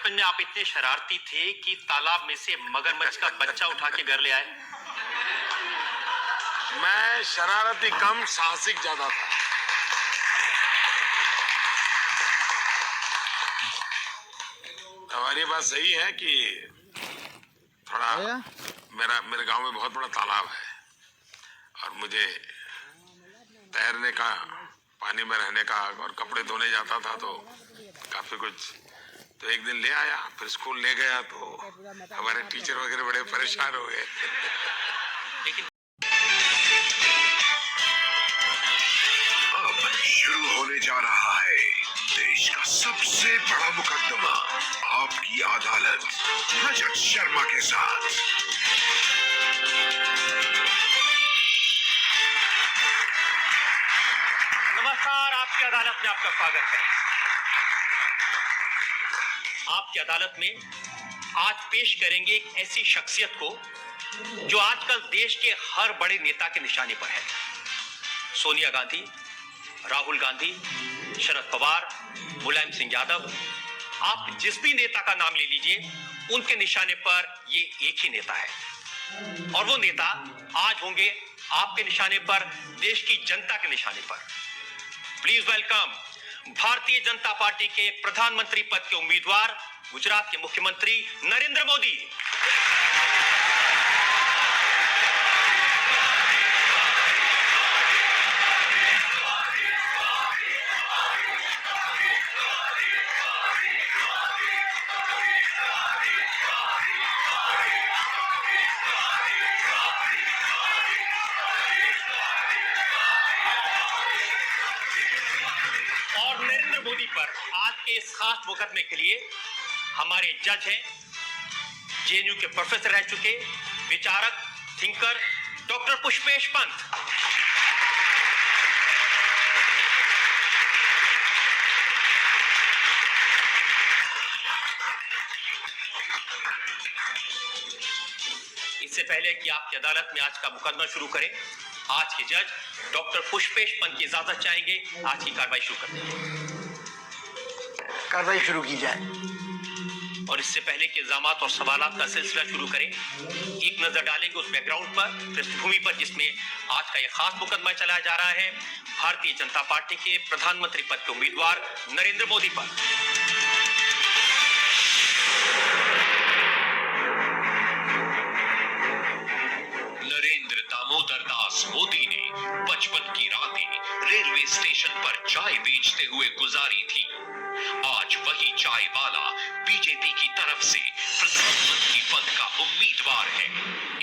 बचपन में आप इतने शरारती थे कि तालाब में से मगरमच्छ का बच्चा उठा के घर ले आए। मैं शरारती कम, साहसिक ज्यादा था। हमारी बात सही है कि थोड़ा मेरे गांव में बहुत बड़ा तालाब है और मुझे तैरने का, पानी में रहने का और कपड़े धोने जाता था तो काफी कुछ। तो एक दिन ले आया, फिर स्कूल ले गया तो हमारे टीचर वगैरह बड़े परेशान हो गए। लेकिन अब शुरू होने जा रहा है देश का सबसे बड़ा मुकदमा, आपकी अदालत, रजत शर्मा के साथ। नमस्कार, आपकी अदालत में आपका स्वागत है। आपकी अदालत में आज पेश करेंगे एक ऐसी शख्सियत को जो आजकल देश के हर बड़े नेता के निशाने पर है। सोनिया गांधी, राहुल गांधी, शरद पवार, मुलायम सिंह यादव, आप जिस भी नेता का नाम ले लीजिए, उनके निशाने पर ये एक ही नेता है और वो नेता आज होंगे आपके निशाने पर, देश की जनता के निशाने पर। Please welcome Bharatiya Janata party के प्रधानमंत्री पद के उम्मीदवार, गुजरात के मुख्यमंत्री नरेंद्र मोदी। और नरेंद्र मोदी पर आज के इस खास मुकदमे के लिए हमारे जज हैं, जेएनयू के प्रोफेसर रह चुके विचारक, थिंकर डॉक्टर पुष्पेश पंत। इससे पहले कि आपकी अदालत में आज का मुकदमा शुरू करें, आज के जज डॉक्टर पुष्पेश पंत की इजाजत चाहेंगे। आज की कार्रवाई शुरू करते हैं। कार्रवाई शुरू की जाए। और इससे पहले कि इल्जामात और सवालात का सिलसिला शुरू करें, एक नजर डालेंगे उस बैकग्राउंड पर, पृष्ठभूमि पर जिसमें आज का यह खास मुकदमा चलाया जा रहा है, भारतीय जनता पार्टी के प्रधानमंत्री पद के उम्मीदवार नरेंद्र मोदी पर। नरेंद्र दामोदर दास मोदी ने बचपन की रातें रेलवे स्टेशन पर चाय बेचते हुए गुजारी थी। आज वही चाय वाला बीजेपी की तरफ से प्रधानमंत्री पद का उम्मीदवार है।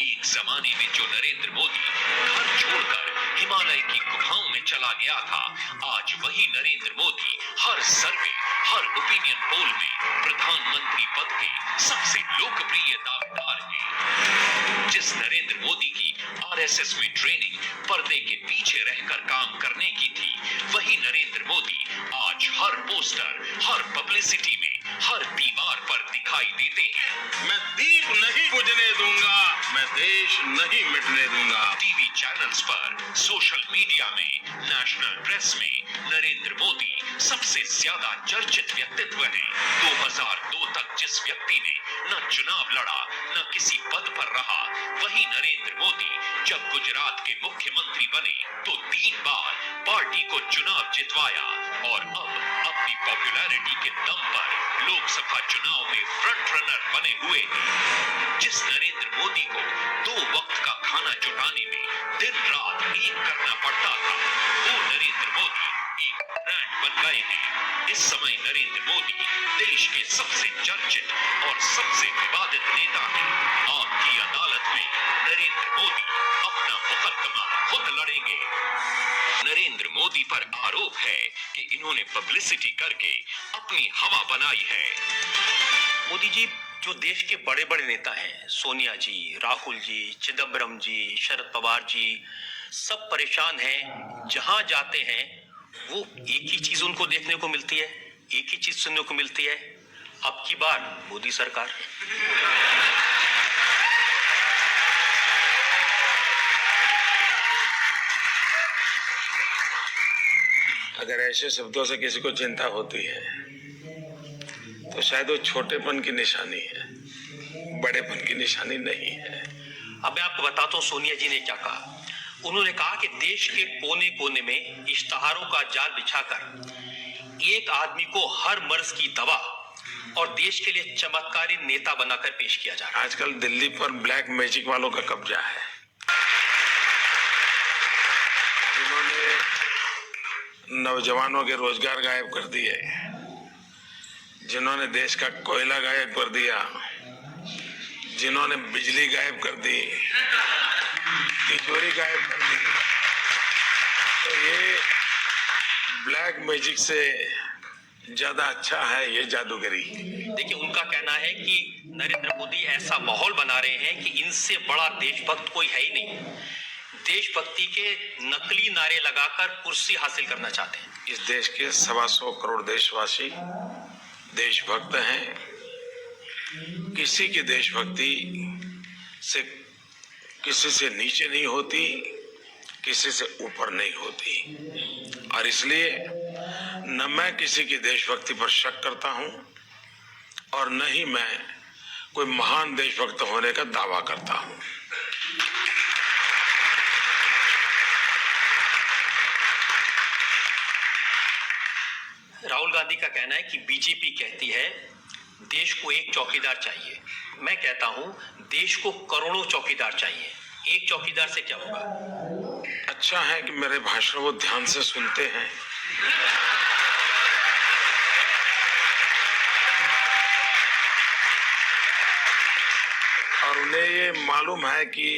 एक जमाने में जो नरेंद्र मोदी घर छोड़कर हिमालय की गुफाओं में चला गया था, आज वही नरेंद्र मोदी हर सर्वे, हर ओपिनियन पोल में प्रधानमंत्री पद के सबसे लोकप्रिय दावेदार हैं। जिस नरेंद्र मोदी की आरएसएस में ट्रेनिंग पर्दे के पीछे रहकर काम करने की थी, वही नरेंद्र मोदी आज हर पोस्टर, हर पब्लिसिटी में, हर दीवार पर दिखाई देते हैं। मैं दीप नहीं बुझने दूंगा, मैं देश नहीं मिटने दूंगा। टीवी चैनल्स पर, सोशल मीडिया में, नेशनल प्रेस में नरेंद्र मोदी सबसे ज्यादा चर्चित व्यक्तित्व हैं। 2002 तक जिस व्यक्ति ने न चुनाव लड़ा, न किसी पद पर रहा, वही नरेंद्र मोदी जब गुजरात के मुख्यमंत्री बने तो 3 बार पार्टी को चुनाव जितवाया और अब अपनी पॉपुलैरिटी के दम पर लोकसभा चुनाव में फ्रंट रनर बने हुए हैं। जिस नरेंद्र मोदी को 2 वक्त का खाना जुटाने में दिन रात एक करना पड़ता था, वो नरेंद्र मोदी एक ब्रांड बन गए हैं। इस समय नरेंद्र मोदी देश के सबसे चर्चित और सबसे विवादित नेता हैं। आपकी अदालत में नरेंद्र मोदी अपना मुकदमा खुद लड़ेंगे। नरेंद्र मोदी पर आरोप है कि इन्होंने पब्लिसिटी करके अपनी हवा बनाई है। मोदी जी, जो देश के बड़े बड़े नेता हैं, सोनिया जी, राहुल जी, चिदम्बरम जी, शरद पवार जी, सब परेशान हैं। जहां जाते हैं वो एक ही चीज उनको देखने को मिलती है, एक ही चीज सुनने को मिलती है, अब की बार मोदी सरकार। अगर ऐसे शब्दों से किसी को चिंता होती है तो शायद वो छोटेपन की निशानी है, बड़ेपन की निशानी नहीं है। अब मैं आपको बताता हूँ सोनिया जी ने क्या कहा। उन्होंने कहा कि देश के कोने कोने में इश्तहारों का जाल बिछाकर एक आदमी को हर मर्ज की दवा और देश के लिए चमत्कारी नेता बनाकर पेश किया जा रहा है। आजकल दिल्ली पर ब्लैक मैजिक वालों का कब्जा है, जिन्होंने नौजवानों के रोजगार गायब कर दिए, जिन्होंने देश का कोयला गायब कर दिया, जिन्होंने बिजली गायब कर दी, तिजोरी गायब कर दी। तो ये ब्लैक मैजिक से ज्यादा अच्छा है ये जादूगरी। देखिए, उनका कहना है कि नरेंद्र मोदी ऐसा माहौल बना रहे हैं कि इनसे बड़ा देशभक्त कोई है ही नहीं। देशभक्ति के नकली नारे लगाकर कुर्सी हासिल करना चाहते हैं। इस देश के 125 करोड़ देशवासी देशभक्त हैं। किसी की देशभक्ति से किसी से नीचे नहीं होती, किसी से ऊपर नहीं होती, और इसलिए न मैं किसी की देशभक्ति पर शक करता हूं और न ही मैं कोई महान देशभक्त होने का दावा करता हूं। राहुल गांधी का कहना है कि बीजेपी कहती है देश को एक चौकीदार चाहिए। मैं कहता हूं देश को करोड़ों चौकीदार चाहिए। एक चौकीदार से क्या होगा? अच्छा है कि मेरे भाषण वो ध्यान से सुनते हैं। और उन्हें ये मालूम है कि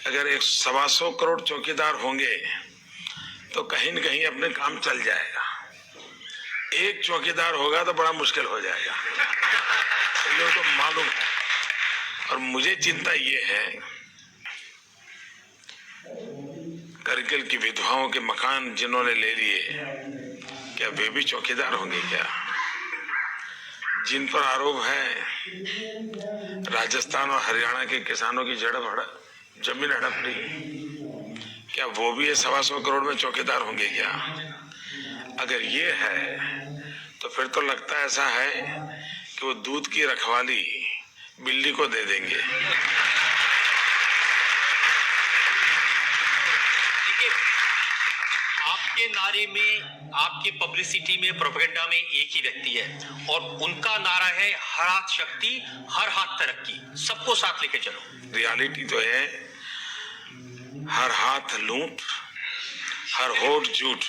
अगर 125 करोड़ चौकीदार होंगे तो कहीं न कहीं अपने काम चल जाएगा। एक चौकीदार होगा तो बड़ा मुश्किल हो जाएगा, ये तो मालूम है। और मुझे चिंता ये है, करगिल की विधवाओं के मकान जिन्होंने ले लिए, क्या वे भी चौकीदार होंगे क्या? जिन पर आरोप है राजस्थान और हरियाणा के किसानों की जमीन हड़प ली, क्या वो भी 125 करोड़ में चौकीदार होंगे क्या? अगर ये है तो फिर तो लगता ऐसा है कि वो दूध की रखवाली बिल्ली को दे देंगे। देखिए, आपके नारे में, आपके पब्लिसिटी में, प्रोपेगेंडा में एक ही व्यक्ति है और उनका नारा है हर हाथ शक्ति, हर हाथ तरक्की, सबको साथ लेके चलो। रियलिटी तो है हर हाथ लूट, हर होठ झूठ।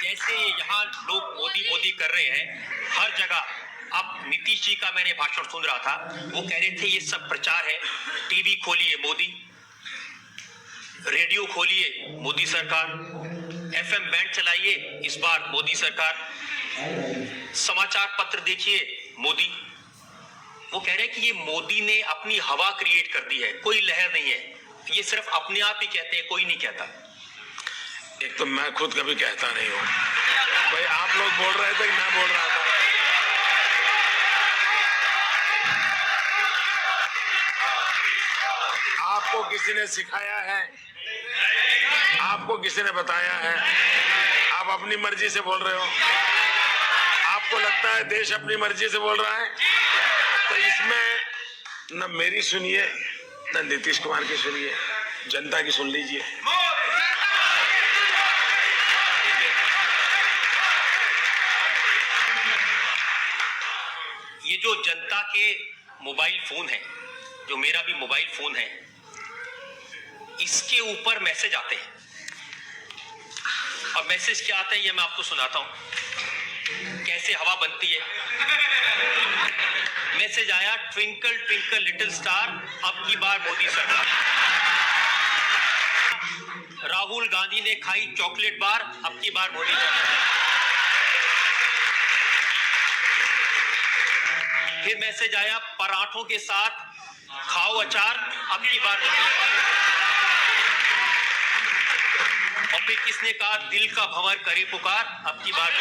जैसे यहाँ लोग मोदी मोदी कर रहे हैं हर जगह। अब नीतीश जी का मैंने भाषण सुन रहा था, वो कह रहे थे ये सब प्रचार है। टीवी खोलिए मोदी, रेडियो खोलिए मोदी सरकार, एफएम बैंड चलाइए इस बार मोदी सरकार, समाचार पत्र देखिए मोदी। वो कह रहे हैं कि ये मोदी ने अपनी हवा क्रिएट कर दी है, कोई लहर नहीं है, ये सिर्फ अपने आप ही कहते हैं, कोई नहीं कहता। एक तो मैं खुद कभी कहता नहीं हूं भाई, आप लोग बोल रहे थे कि मैं बोल रहा था। आपको किसी ने सिखाया है? आपको किसी ने बताया है? आप अपनी मर्जी से बोल रहे हो? आपको लगता है देश अपनी मर्जी से बोल रहा है? तो इसमें न मेरी सुनिए न नीतीश कुमार की सुनिए, जनता की सुन लीजिए। ये जो जनता के मोबाइल फोन है, जो मेरा भी मोबाइल फोन है, इसके ऊपर मैसेज आते हैं। अब मैसेज क्या आता है ये मैं आपको सुनाता हूं, कैसे हवा बनती है। मैसेज आया, ट्विंकल ट्विंकल लिटिल स्टार, अब की बार मोदी सरकार। राहुल गांधी ने खाई चॉकलेट बार, अब की बार मोदी सरकार। फिर मैसेज आया, पराठों के साथ खाओ अचार, अब की बार। और फिर किसने कहा, दिल का भंवर करे पुकार, अब की बार।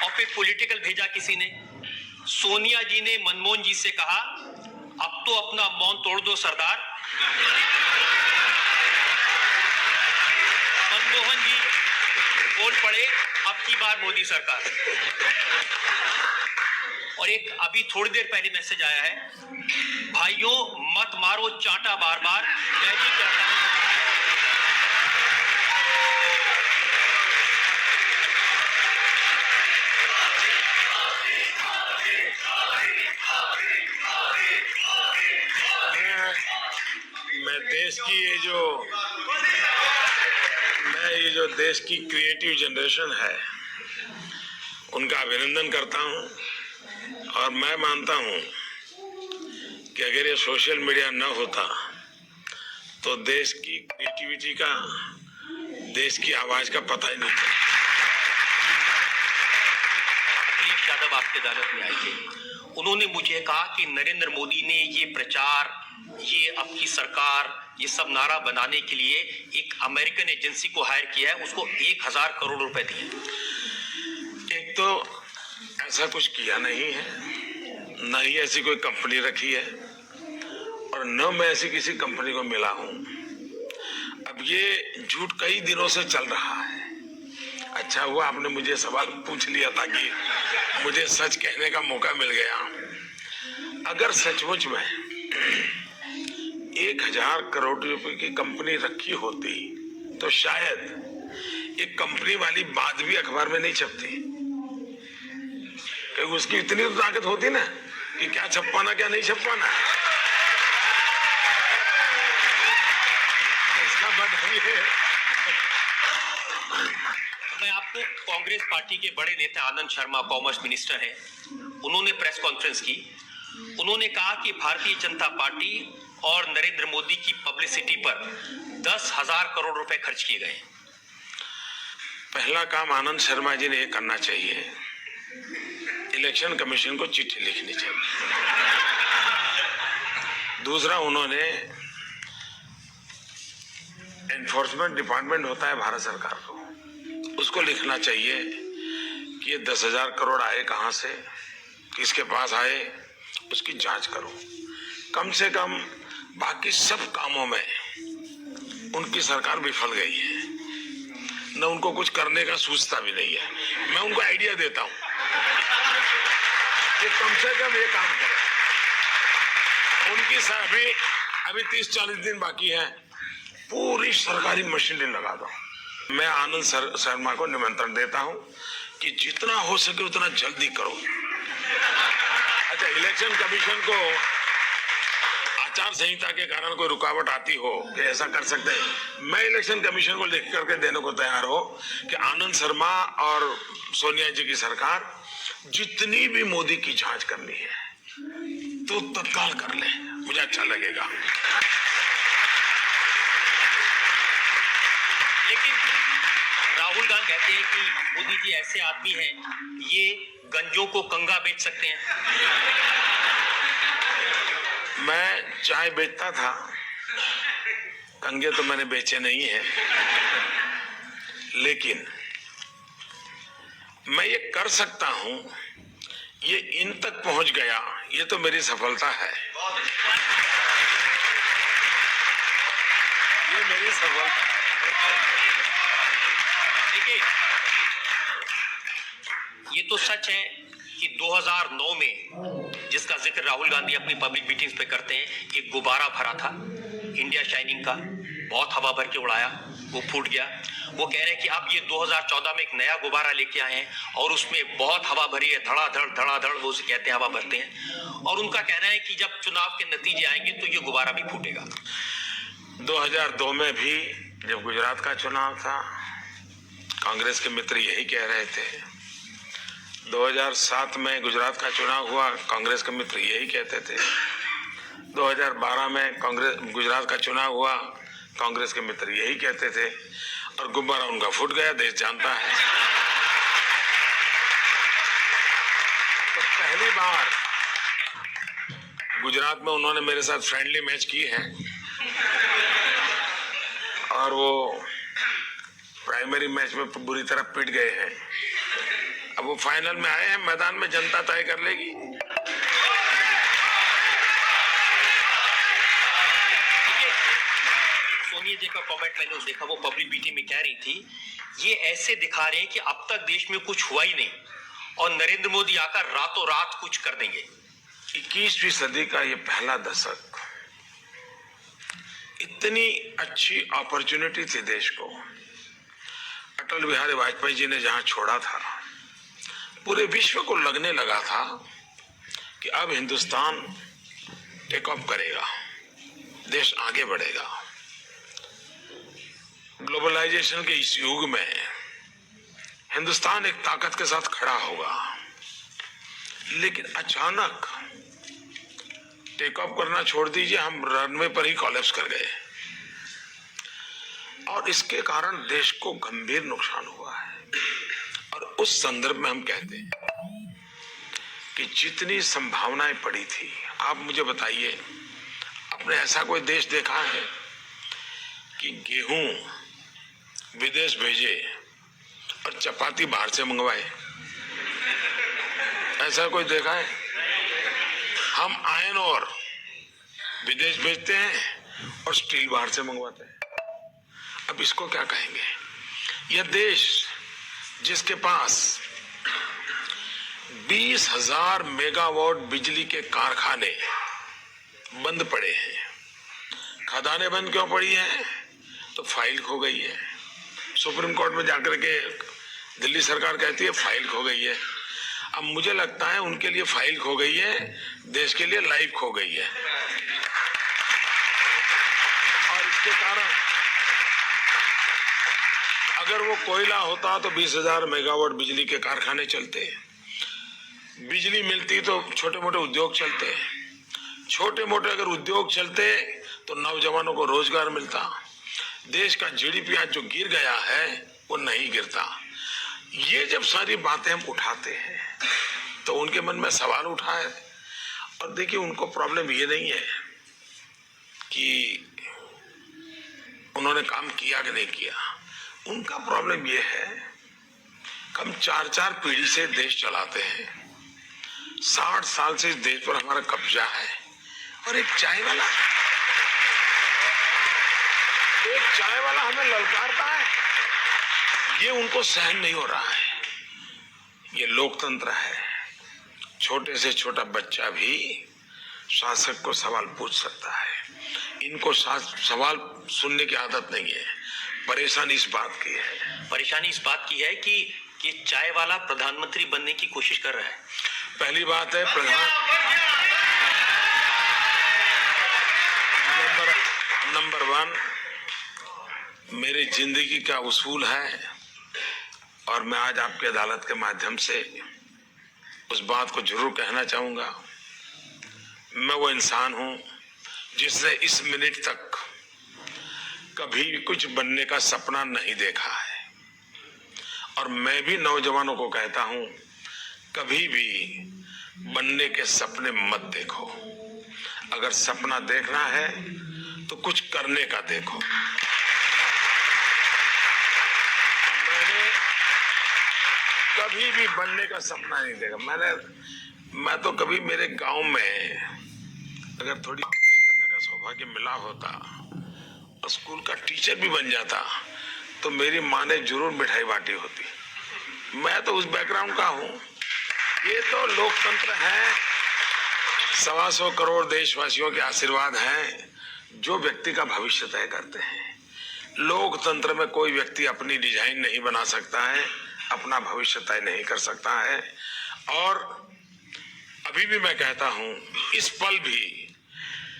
और फिर पॉलिटिकल भेजा किसी ने। सोनिया जी ने मनमोहन जी से कहा, अब तो अपना मौन तोड़ दो सरदार। मनमोहन जी बोल पड़े, अब की बार मोदी सरकार। और एक अभी थोड़ी देर पहले मैसेज आया है, भाइयों मत मारो चांटा बार बार, मैं भी कहता हूं। मैं देश की ये जो देश की क्रिएटिव जनरेशन है उनका अभिनंदन करता हूं और मैं मानता हूं कि अगर ये सोशल मीडिया न होता तो देश की क्रिएटिविटी का, देश की आवाज का पता ही नहीं चलता। अखिलेश यादव आपकी अदालत में आए थे, उन्होंने मुझे कहा कि नरेंद्र मोदी ने ये प्रचार, ये आपकी सरकार, ये सब नारा बनाने के लिए एक अमेरिकन एजेंसी को हायर किया है, उसको 1000 करोड़ रुपए दिए। एक तो ऐसा कुछ किया नहीं है, न ही ऐसी कोई कंपनी रखी है और न मैं ऐसी किसी कंपनी को मिला हूं। अब ये झूठ कई दिनों से चल रहा है। अच्छा हुआ आपने मुझे सवाल पूछ लिया ताकि मुझे सच कहने का मौका मिल गया। अगर सचमुच में 1000 करोड़ रुपए की कंपनी रखी होती तो शायद एक कंपनी वाली बात भी अखबार में नहीं छपती, क्योंकि उसकी इतनी तो ताकत होती ना कि क्या छपवाना क्या नहीं छपवाना। इसका मतलब है मैं आपको कांग्रेस पार्टी के बड़े नेता आनंद शर्मा, कॉमर्स मिनिस्टर हैं, उन्होंने प्रेस कॉन्फ्रेंस की। उन्होंने कहा कि भारतीय जनता पार्टी और नरेंद्र मोदी की पब्लिसिटी पर 10,000 करोड़ रुपए खर्च किए गए। पहला काम आनंद शर्मा जी ने ये करना चाहिए, इलेक्शन कमीशन को चिट्ठी लिखनी चाहिए। दूसरा, उन्होंने एनफोर्समेंट डिपार्टमेंट होता है भारत सरकार को, उसको लिखना चाहिए कि ये 10,000 करोड़ आए कहां से, किसके पास आए, उसकी जांच करो। कम से कम बाकी सब कामों में उनकी सरकार विफल गई है, न उनको कुछ करने का सूझता भी नहीं है। मैं उनको आइडिया देता हूं कि कम से कम ये काम करें। उनकी अभी 30-40 दिन बाकी है, पूरी सरकारी मशीनरी लगा दो। मैं आनंद शर्मा को निमंत्रण देता हूं कि जितना हो सके उतना जल्दी करो। अच्छा, इलेक्शन कमीशन को आचार संहिता के कारण कोई रुकावट आती हो कि ऐसा कर सकते हैं, मैं इलेक्शन कमीशन को लिख करके देने को तैयार हो कि आनंद शर्मा और सोनिया जी की सरकार जितनी भी मोदी की जांच करनी है तो तत्काल कर ले, मुझे अच्छा लगेगा। लेकिन राहुल गांधी कहते हैं कि मोदी जी ऐसे आदमी हैं, ये गंजों को कंगा बेच सकते हैं। मैं चाय बेचता था, कंगे तो मैंने बेचे नहीं है, लेकिन मैं ये कर सकता हूं, ये इन तक पहुंच गया, ये तो मेरी सफलता है। ये मेरी सफलता। देखिए, ये तो सच है कि 2009 में, जिसका जिक्र राहुल गांधी अपनी पब्लिक मीटिंग्स पे करते हैं, एक गुब्बारा भरा था इंडिया शाइनिंग का, बहुत हवा भर के उड़ाया, वो फूट गया। वो कह रहे हैं कि अब ये 2014 में एक नया गुब्बारा लेके आए हैं और उसमें बहुत हवा भरी है, धड़ाधड़, वो उसे कहते हैं, हवा भरते हैं। और उनका कहना है कि जब चुनाव के नतीजे आएंगे तो ये गुब्बारा भी फूटेगा। 2002 में भी जब गुजरात का चुनाव था, कांग्रेस के मित्र यही कह रहे थे। 2007 में गुजरात का चुनाव हुआ, कांग्रेस के मित्र यही कहते थे। 2012 में गुजरात का चुनाव हुआ, कांग्रेस के मित्र यही कहते थे, और गुब्बारा उनका फूट गया, देश जानता है। तो पहली बार गुजरात में उन्होंने मेरे साथ फ्रेंडली मैच की है और वो प्राइमरी मैच में बुरी तरह पिट गए हैं। अब वो फाइनल में आए हैं, मैदान में जनता तय कर लेगी। सोनिया जी का कमेंट मैंने देखा, वो पब्लिक मीटिंग में कह रही थी, ये ऐसे दिखा रहे हैं कि अब तक देश में कुछ हुआ ही नहीं और नरेंद्र मोदी आकर रातों रात कुछ कर देंगे। 21वीं सदी का ये पहला दशक, इतनी अच्छी अपॉर्चुनिटी थी देश को। अटल बिहारी वाजपेयी जी ने जहां छोड़ा था, पूरे विश्व को लगने लगा था कि अब हिंदुस्तान टेक ऑफ करेगा, देश आगे बढ़ेगा। ग्लोबलाइजेशन के इस युग में हिंदुस्तान एक ताकत के साथ खड़ा होगा, लेकिन अचानक टेक ऑफ करना छोड़ दीजिए, हम रनवे पर ही कोलैप्स कर गए और इसके कारण देश को गंभीर नुकसान हुआ है। और उस संदर्भ में हम कहते हैं कि जितनी संभावनाएं पड़ी थी, आप मुझे बताइए, आपने ऐसा कोई देश देखा है कि गेहूं विदेश भेजे और चपाती बाहर से मंगवाए? ऐसा कोई देखा है? हम आयरन और विदेश भेजते हैं और स्टील बाहर से मंगवाते हैं। अब इसको क्या कहेंगे? यह देश जिसके पास 20,000 मेगावाट बिजली के कारखाने बंद पड़े हैं। खदानें बंद क्यों पड़ी हैं? तो फाइल खो गई है। सुप्रीम कोर्ट में जाकर के दिल्ली सरकार कहती है फाइल खो गई है। अब मुझे लगता है उनके लिए फाइल खो गई है, देश के लिए लाइफ खो गई है। और इसके कारण अगर वो कोयला होता तो 20,000 मेगावाट बिजली के कारखाने चलते, बिजली मिलती तो छोटे मोटे उद्योग चलते, छोटे मोटे अगर उद्योग चलते तो नौजवानों को रोजगार मिलता, देश का जीडीपी आज जो गिर गया है वो नहीं गिरता। ये जब सारी बातें हम उठाते हैं तो उनके मन में सवाल उठा है। और देखिए, उनको प्रॉब्लम ये नहीं है कि उन्होंने काम किया कि नहीं किया, उनका प्रॉब्लम ये है कि हम 4-4 पीढ़ी से देश चलाते हैं, 60 साल से इस देश पर हमारा कब्जा है, और एक चाय वाला हमें ललकारता है, ये उनको सहन नहीं हो रहा है। ये लोकतंत्र है, छोटे से छोटा बच्चा भी शासक को सवाल पूछ सकता है। इनको सवाल सुनने की आदत नहीं है। परेशानी इस बात की है, कि चाय वाला प्रधानमंत्री बनने की कोशिश कर रहा है। पहली बात है, नंबर 1, मेरी जिंदगी का उसूल है और मैं आज आपकी अदालत के माध्यम से उस बात को जरूर कहना चाहूंगा। मैं वो इंसान हूं जिसने इस मिनट तक कभी कुछ बनने का सपना नहीं देखा है, और मैं भी नौजवानों को कहता हूं, कभी भी बनने के सपने मत देखो। अगर सपना देखना है तो कुछ करने का देखो। कभी भी बनने का सपना नहीं देखा। मैं तो कभी मेरे गांव में अगर थोड़ी पढ़ाई करने का सौभाग्य मिला होता और स्कूल का टीचर भी बन जाता तो मेरी माँ ने जरूर मिठाई बांटी होती। मैं तो उस बैकग्राउंड का हूँ। ये तो लोकतंत्र है, 125 करोड़ देशवासियों के आशीर्वाद हैं जो व्यक्ति का भविष्य तय करते हैं। लोकतंत्र में कोई व्यक्ति अपनी डिजाइन नहीं बना सकता है, अपना भविष्य तय नहीं कर सकता है। और अभी भी मैं कहता हूं, इस पल भी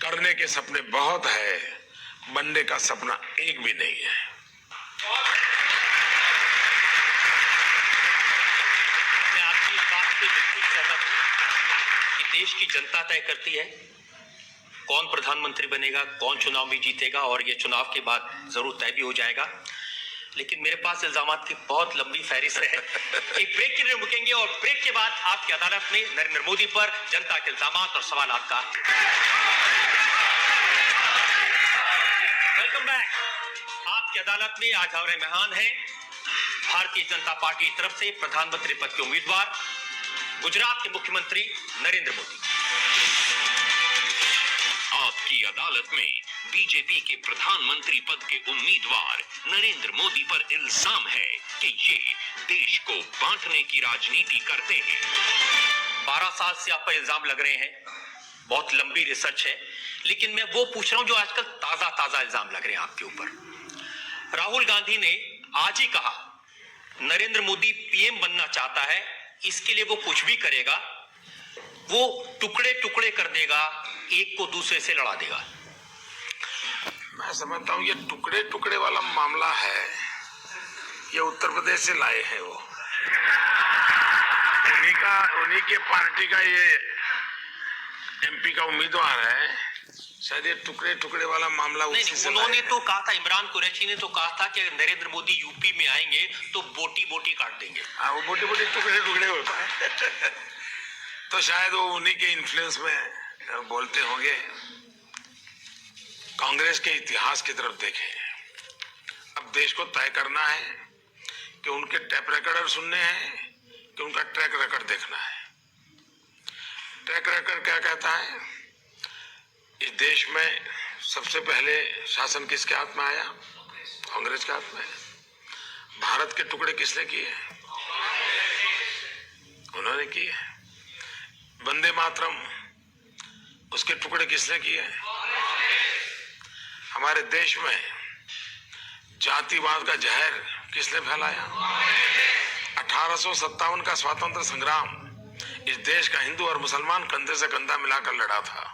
करने के सपने बहुत है, बनने का सपना एक भी नहीं है। मैं आपकी इस बात से बिल्कुल सहमत हूं कि देश की जनता तय करती है कौन प्रधानमंत्री बनेगा, कौन चुनाव में जीतेगा, और ये चुनाव के बाद जरूर तय भी हो जाएगा। लेकिन मेरे पास इल्जामात की बहुत लंबी फहरिस्त है। एक ब्रेक के लिए रुकेंगे और ब्रेक के बाद आपकी अदालत में नरेंद्र मोदी पर जनता के इल्जामात और सवालात का। Welcome back. आपकी अदालत में आज हमारे मेहमान हैं भारतीय जनता पार्टी की तरफ से प्रधानमंत्री पद के उम्मीदवार गुजरात के मुख्यमंत्री नरेंद्र मोदी। आपकी अदालत में बीजेपी के प्रधानमंत्री पद के उम्मीदवार नरेंद्र मोदी पर इल्जाम है कि ये देश को बांटने की राजनीति करते हैं। 12 साल से आप पर इल्जाम लग रहे हैं, बहुत लंबी रिसर्च है, लेकिन मैं वो पूछ रहा हूं जो आजकल ताजा इल्जाम लग रहे हैं आपके ऊपर। राहुल गांधी ने आज ही कहा नरेंद्र मोदी पीएम बनना चाहता है, इसके लिए वो कुछ भी करेगा, वो टुकड़े टुकड़े कर देगा, एक को दूसरे से लड़ा देगा। मैं समझता हूँ ये टुकड़े टुकड़े वाला मामला है, ये उत्तर प्रदेश से लाए हैं वो, उन्हीं के पार्टी का ये एमपी का उम्मीदवार है, शायद ये टुकड़े टुकड़े वाला मामला उसी से उन्होंने तो कहा था, इमरान कुरैशी ने तो कहा था कि नरेंद्र मोदी यूपी में आएंगे तो बोटी बोटी काट देंगे। हाँ, वो बोटी बोटी टुकड़े टुकड़े होता है तो शायद वो उन्हीं के इन्फ्लुएंस में बोलते होंगे। कांग्रेस के इतिहास की तरफ देखें, अब देश को तय करना है कि उनके टैप रिकॉर्डर सुनने हैं कि उनका ट्रैक रिकॉर्ड देखना है। ट्रैक रिकॉर्ड क्या कहता है? इस देश में सबसे पहले शासन किसके हाथ में आया? कांग्रेस के हाथ में। भारत के टुकड़े किसने किए? उन्होंने किए। वंदे मातरम, उसके टुकड़े किसने किए? हमारे देश में जातिवाद का जहर किसने फैलाया? 1857 का स्वतंत्र संग्राम इस देश का हिंदू और मुसलमान कंधे से कंधा मिलाकर लड़ा था।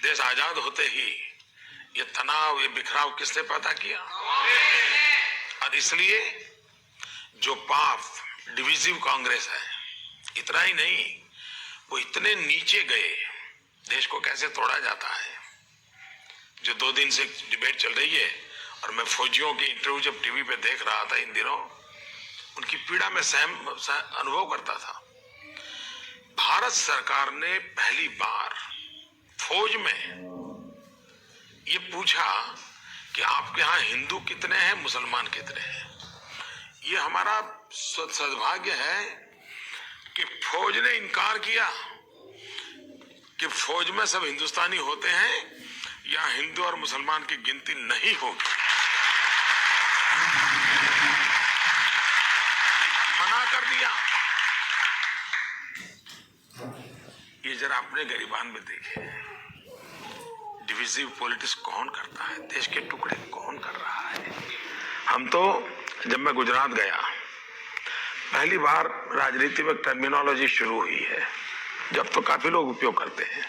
देश आजाद होते ही ये तनाव, ये बिखराव किसने पैदा किया? और इसलिए जो पाप डिविजिव कांग्रेस है, इतना ही नहीं, वो इतने नीचे गए, देश को कैसे तोड़ा जाता है। जो 2 दिन से डिबेट चल रही है और मैं फौजियों के इंटरव्यू जब टीवी पे देख रहा था इन दिनों, उनकी पीड़ा में अनुभव करता था। भारत सरकार ने पहली बार फौज में ये पूछा कि आपके यहाँ हिंदू कितने हैं, मुसलमान कितने हैं। ये हमारा सद्भाग्य है कि फौज ने इनकार किया कि फौज में सब हिंदुस्तानी होते हैं या हिंदू और मुसलमान की गिनती नहीं होगी। मना कर दिया। ये जरा अपने गरिबान में देखे, डिविजिव पॉलिटिक्स कौन करता है, देश के टुकड़े कौन कर रहा है। हम तो जब मैं गुजरात गया, पहली बार राजनीति में टर्मिनोलॉजी शुरू हुई है, जब तो काफी लोग उपयोग करते हैं।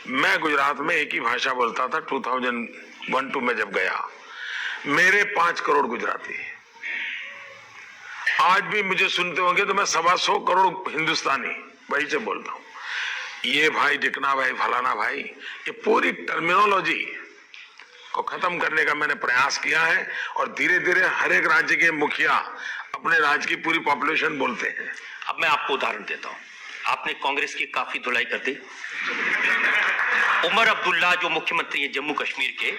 मैं गुजरात में एक ही भाषा बोलता था 2001-2 में जब गया। मेरे 5 करोड़ गुजराती, आज भी मुझे सुनते होंगे तो मैं 125 करोड़ हिंदुस्तानी वही से बोलता हूं। ये भाई डिकना भाई फलाना भाई, ये पूरी टर्मिनोलॉजी को खत्म करने का मैंने प्रयास किया है और धीरे धीरे हर एक राज्य के मुखिया अपने राज्य की पूरी पॉपुलेशन बोलते हैं। अब मैं आपको उदाहरण देता हूं, आपने कांग्रेस की काफी धुलाई कर दी। उमर अब्दुल्ला जो मुख्यमंत्री है जम्मू कश्मीर के,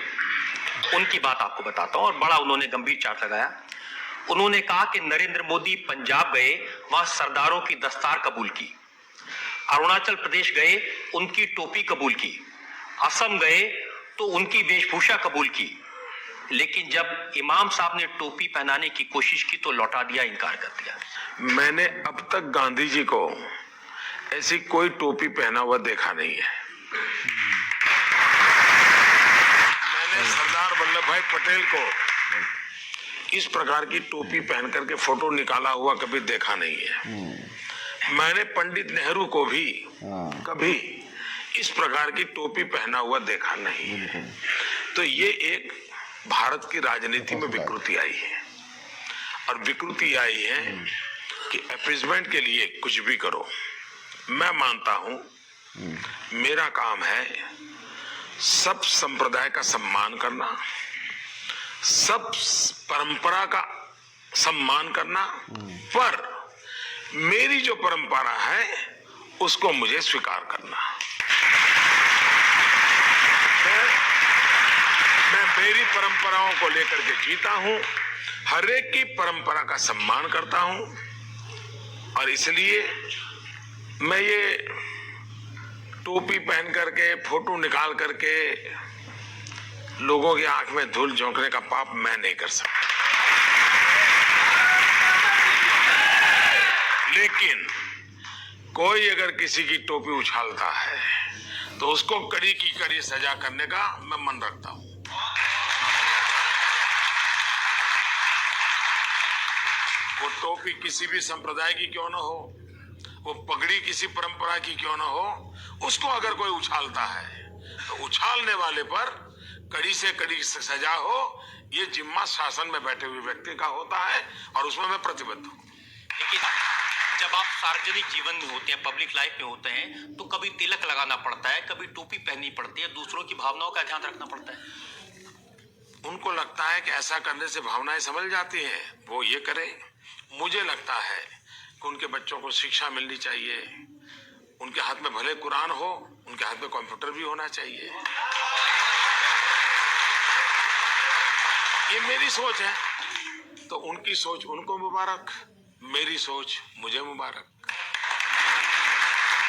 उनकी बात आपको बताता हूं और बड़ा उन्होंने गंभीर चार्ट लगाया। उन्होंने कहा कि नरेंद्र मोदी पंजाब गए, वहां सरदारों की दस्तार कबूल की, अरुणाचल प्रदेश गए, उनकी टोपी कबूल की, असम गए तो उनकी वेशभूषा कबूल की, लेकिन जब इमाम साहब ने टोपी पहनाने की कोशिश की तो लौटा दिया, इनकार कर दिया। मैंने अब तक गांधी जी को ऐसी कोई टोपी पहना हुआ देखा नहीं है। मैंने सरदार वल्लभ भाई पटेल को इस प्रकार की टोपी पहन करके फोटो निकाला हुआ कभी देखा नहीं है। मैंने पंडित नेहरू को भी कभी इस प्रकार की टोपी पहना हुआ देखा नहीं है। तो ये एक भारत की राजनीति में विकृति आई है, और विकृति आई है कि अपीजमेंट के लिए कुछ भी करो। मैं मानता हूं मेरा काम है सब संप्रदाय का सम्मान करना, सब परंपरा का सम्मान करना, पर मेरी जो परंपरा है उसको मुझे स्वीकार करना। मैं मेरी परंपराओं को लेकर के जीता हूं, हर एक की परंपरा का सम्मान करता हूं और इसलिए मैं ये टोपी पहन करके फोटो निकाल करके लोगों की आंख में धूल झोंकने का पाप मैं नहीं कर सकता। लेकिन कोई अगर किसी की टोपी उछालता है तो उसको कड़ी की कड़ी सजा करने का मैं मन रखता हूं। वो टोपी किसी भी संप्रदाय की क्यों ना हो, वो पगड़ी किसी परंपरा की क्यों ना हो, उसको अगर कोई उछालता है तो उछालने वाले पर कड़ी से कड़ी सजा हो, ये जिम्मा शासन में बैठे हुए व्यक्ति का होता है और उसमें मैं प्रतिबद्ध हूं। लेकिन जब आप सार्वजनिक जीवन में होते हैं, पब्लिक लाइफ में होते हैं, तो कभी तिलक लगाना पड़ता है, कभी टोपी पहननी पड़ती है, दूसरों की भावनाओं का ध्यान रखना पड़ता है। उनको लगता है कि ऐसा करने से भावनाएं संभल जाती हैं, वो ये करे। मुझे लगता है कि उनके बच्चों को शिक्षा मिलनी चाहिए, उनके हाथ में भले कुरान हो, उनके हाथ में कंप्यूटर भी होना चाहिए। ये मेरी सोच है, तो उनकी सोच उनको मुबारक, मेरी सोच मुझे मुबारक।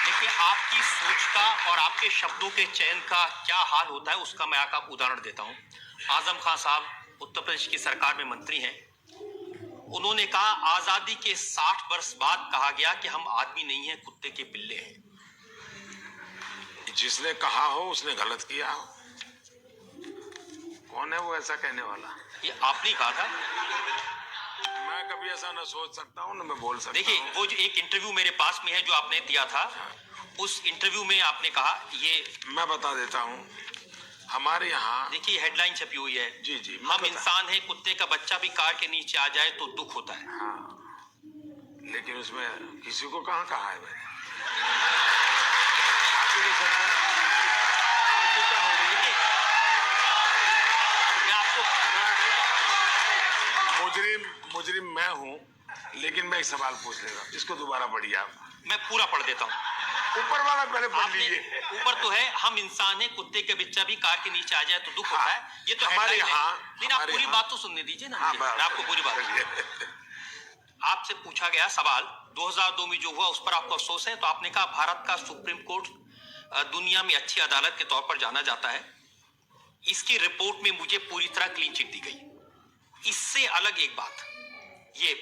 देखिए, आपकी सोच का और आपके शब्दों के चयन का क्या हाल होता है, उसका मैं आपको उदाहरण देता हूं। आजम खान साहब उत्तर प्रदेश की सरकार में मंत्री हैं। उन्होंने कहा, आजादी के 60 वर्ष बाद कहा गया कि हम आदमी नहीं हैं, कुत्ते के पिल्ले हैं। जिसने कहा हो उसने गलत किया हो। कौन है वो ऐसा कहने वाला? ये आपने कहा था। मैं कभी ऐसा न सोच सकता हूं, न मैं बोल सकता देखिए, हूं। वो जो एक इंटरव्यू मेरे पास में है जो आपने दिया था, उस इंटरव्यू में आपने कहा, ये मैं बता देता हूं, हमारे यहाँ देखिए हेडलाइन छपी हुई है, जी जी, हम इंसान हैं, कुत्ते का बच्चा भी कार के नीचे आ जाए तो दुख होता है। हाँ, लेकिन उसमें किसी को कहाँ कहा है मैंने? आपको क्या लगता है? आपको क्या हो रही है? मैं आपको मुजरिम मैं हूँ, लेकिन मैं एक सवाल पूछ लेगा, इसको दोबारा पढ़िए आप। मैं पूरा पढ़ देता हूँ। ऊपर वाला पहले पढ़ आपने लीजिए। ऊपर तो है, हम इंसान हैं, कुत्ते का बच्चा भी कार के नीचे आ जाए तो दुख होता है। ये तो हमारे headline है। यहाँ लेकिन आप पूरी बात तो सुनने दीजिए ना मुझे। मैं आपको पूरी बात आपसे पूछा गया सवाल 2002 में जो हुआ उस पर आपको अफसोस है, तो आपने कहा भारत का सुप्रीम कोर्ट दुनिया में अच्छी अदालत के तौर पर जाना जाता है। इसकी रिपोर्ट में मुझे पूरी तरह क्लीन चिट दी गई। इससे अलग एक बात, ये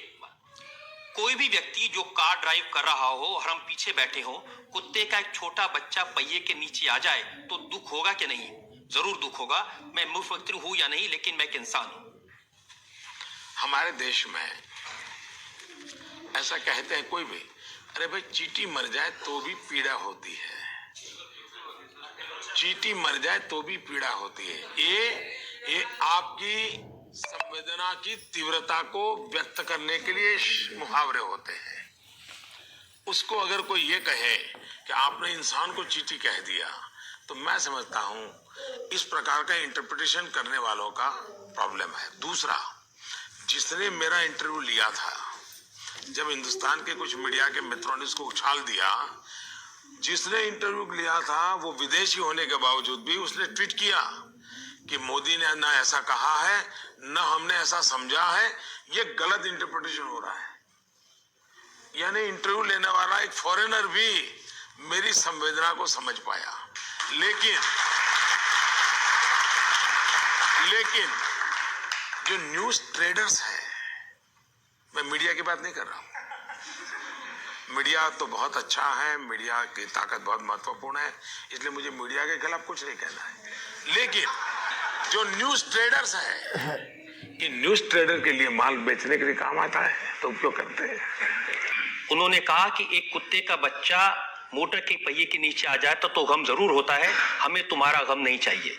कोई भी व्यक्ति जो कार ड्राइव कर रहा हो और हम पीछे बैठे हो, कुत्ते का एक छोटा बच्चा पहिए के नीचे आ जाए तो दुख होगा कि नहीं? जरूर दुख होगा। मैं मुख्यमंत्री हूं या नहीं, लेकिन मैं एक इंसान हूं। हमारे देश में ऐसा कहते हैं कोई भी, अरे भाई चींटी मर जाए तो भी पीड़ा होती है, चींटी मर जाए तो भी पीड़ा होती है। ये आपकी संवेदना की तीव्रता को व्यक्त करने के लिए मुहावरे होते हैं। उसको अगर कोई ये कहे कि आपने इंसान को चींटी कह दिया, तो मैं समझता हूं इस प्रकार का इंटरप्रिटेशन करने वालों का प्रॉब्लम है। दूसरा, जिसने मेरा इंटरव्यू लिया था, जब हिंदुस्तान के कुछ मीडिया के मित्रों ने इसको उछाल दिया, जिसने इंटरव्यू लिया था वो विदेशी होने के बावजूद भी उसने ट्वीट किया कि मोदी ने ना ऐसा कहा है, न हमने ऐसा समझा है, ये गलत इंटरप्रिटेशन हो रहा है। यानी इंटरव्यू लेने वाला एक फॉरेनर भी मेरी संवेदना को समझ पाया। लेकिन जो न्यूज ट्रेडर्स हैं, मैं मीडिया की बात नहीं कर रहा हूं, मीडिया तो बहुत अच्छा है, मीडिया की ताकत बहुत महत्वपूर्ण है, इसलिए मुझे मीडिया के खिलाफ कुछ नहीं कहना है। लेकिन जो न्यूज ट्रेडर्स हैं, इन न्यूज ट्रेडर के लिए माल बेचने के लिए काम आता है तो उपयोग करते हैं। उन्होंने कहा कि एक कुत्ते का बच्चा मोटर के पहिए के नीचे आ जाए तो गम जरूर होता है, हमें तुम्हारा गम नहीं चाहिए।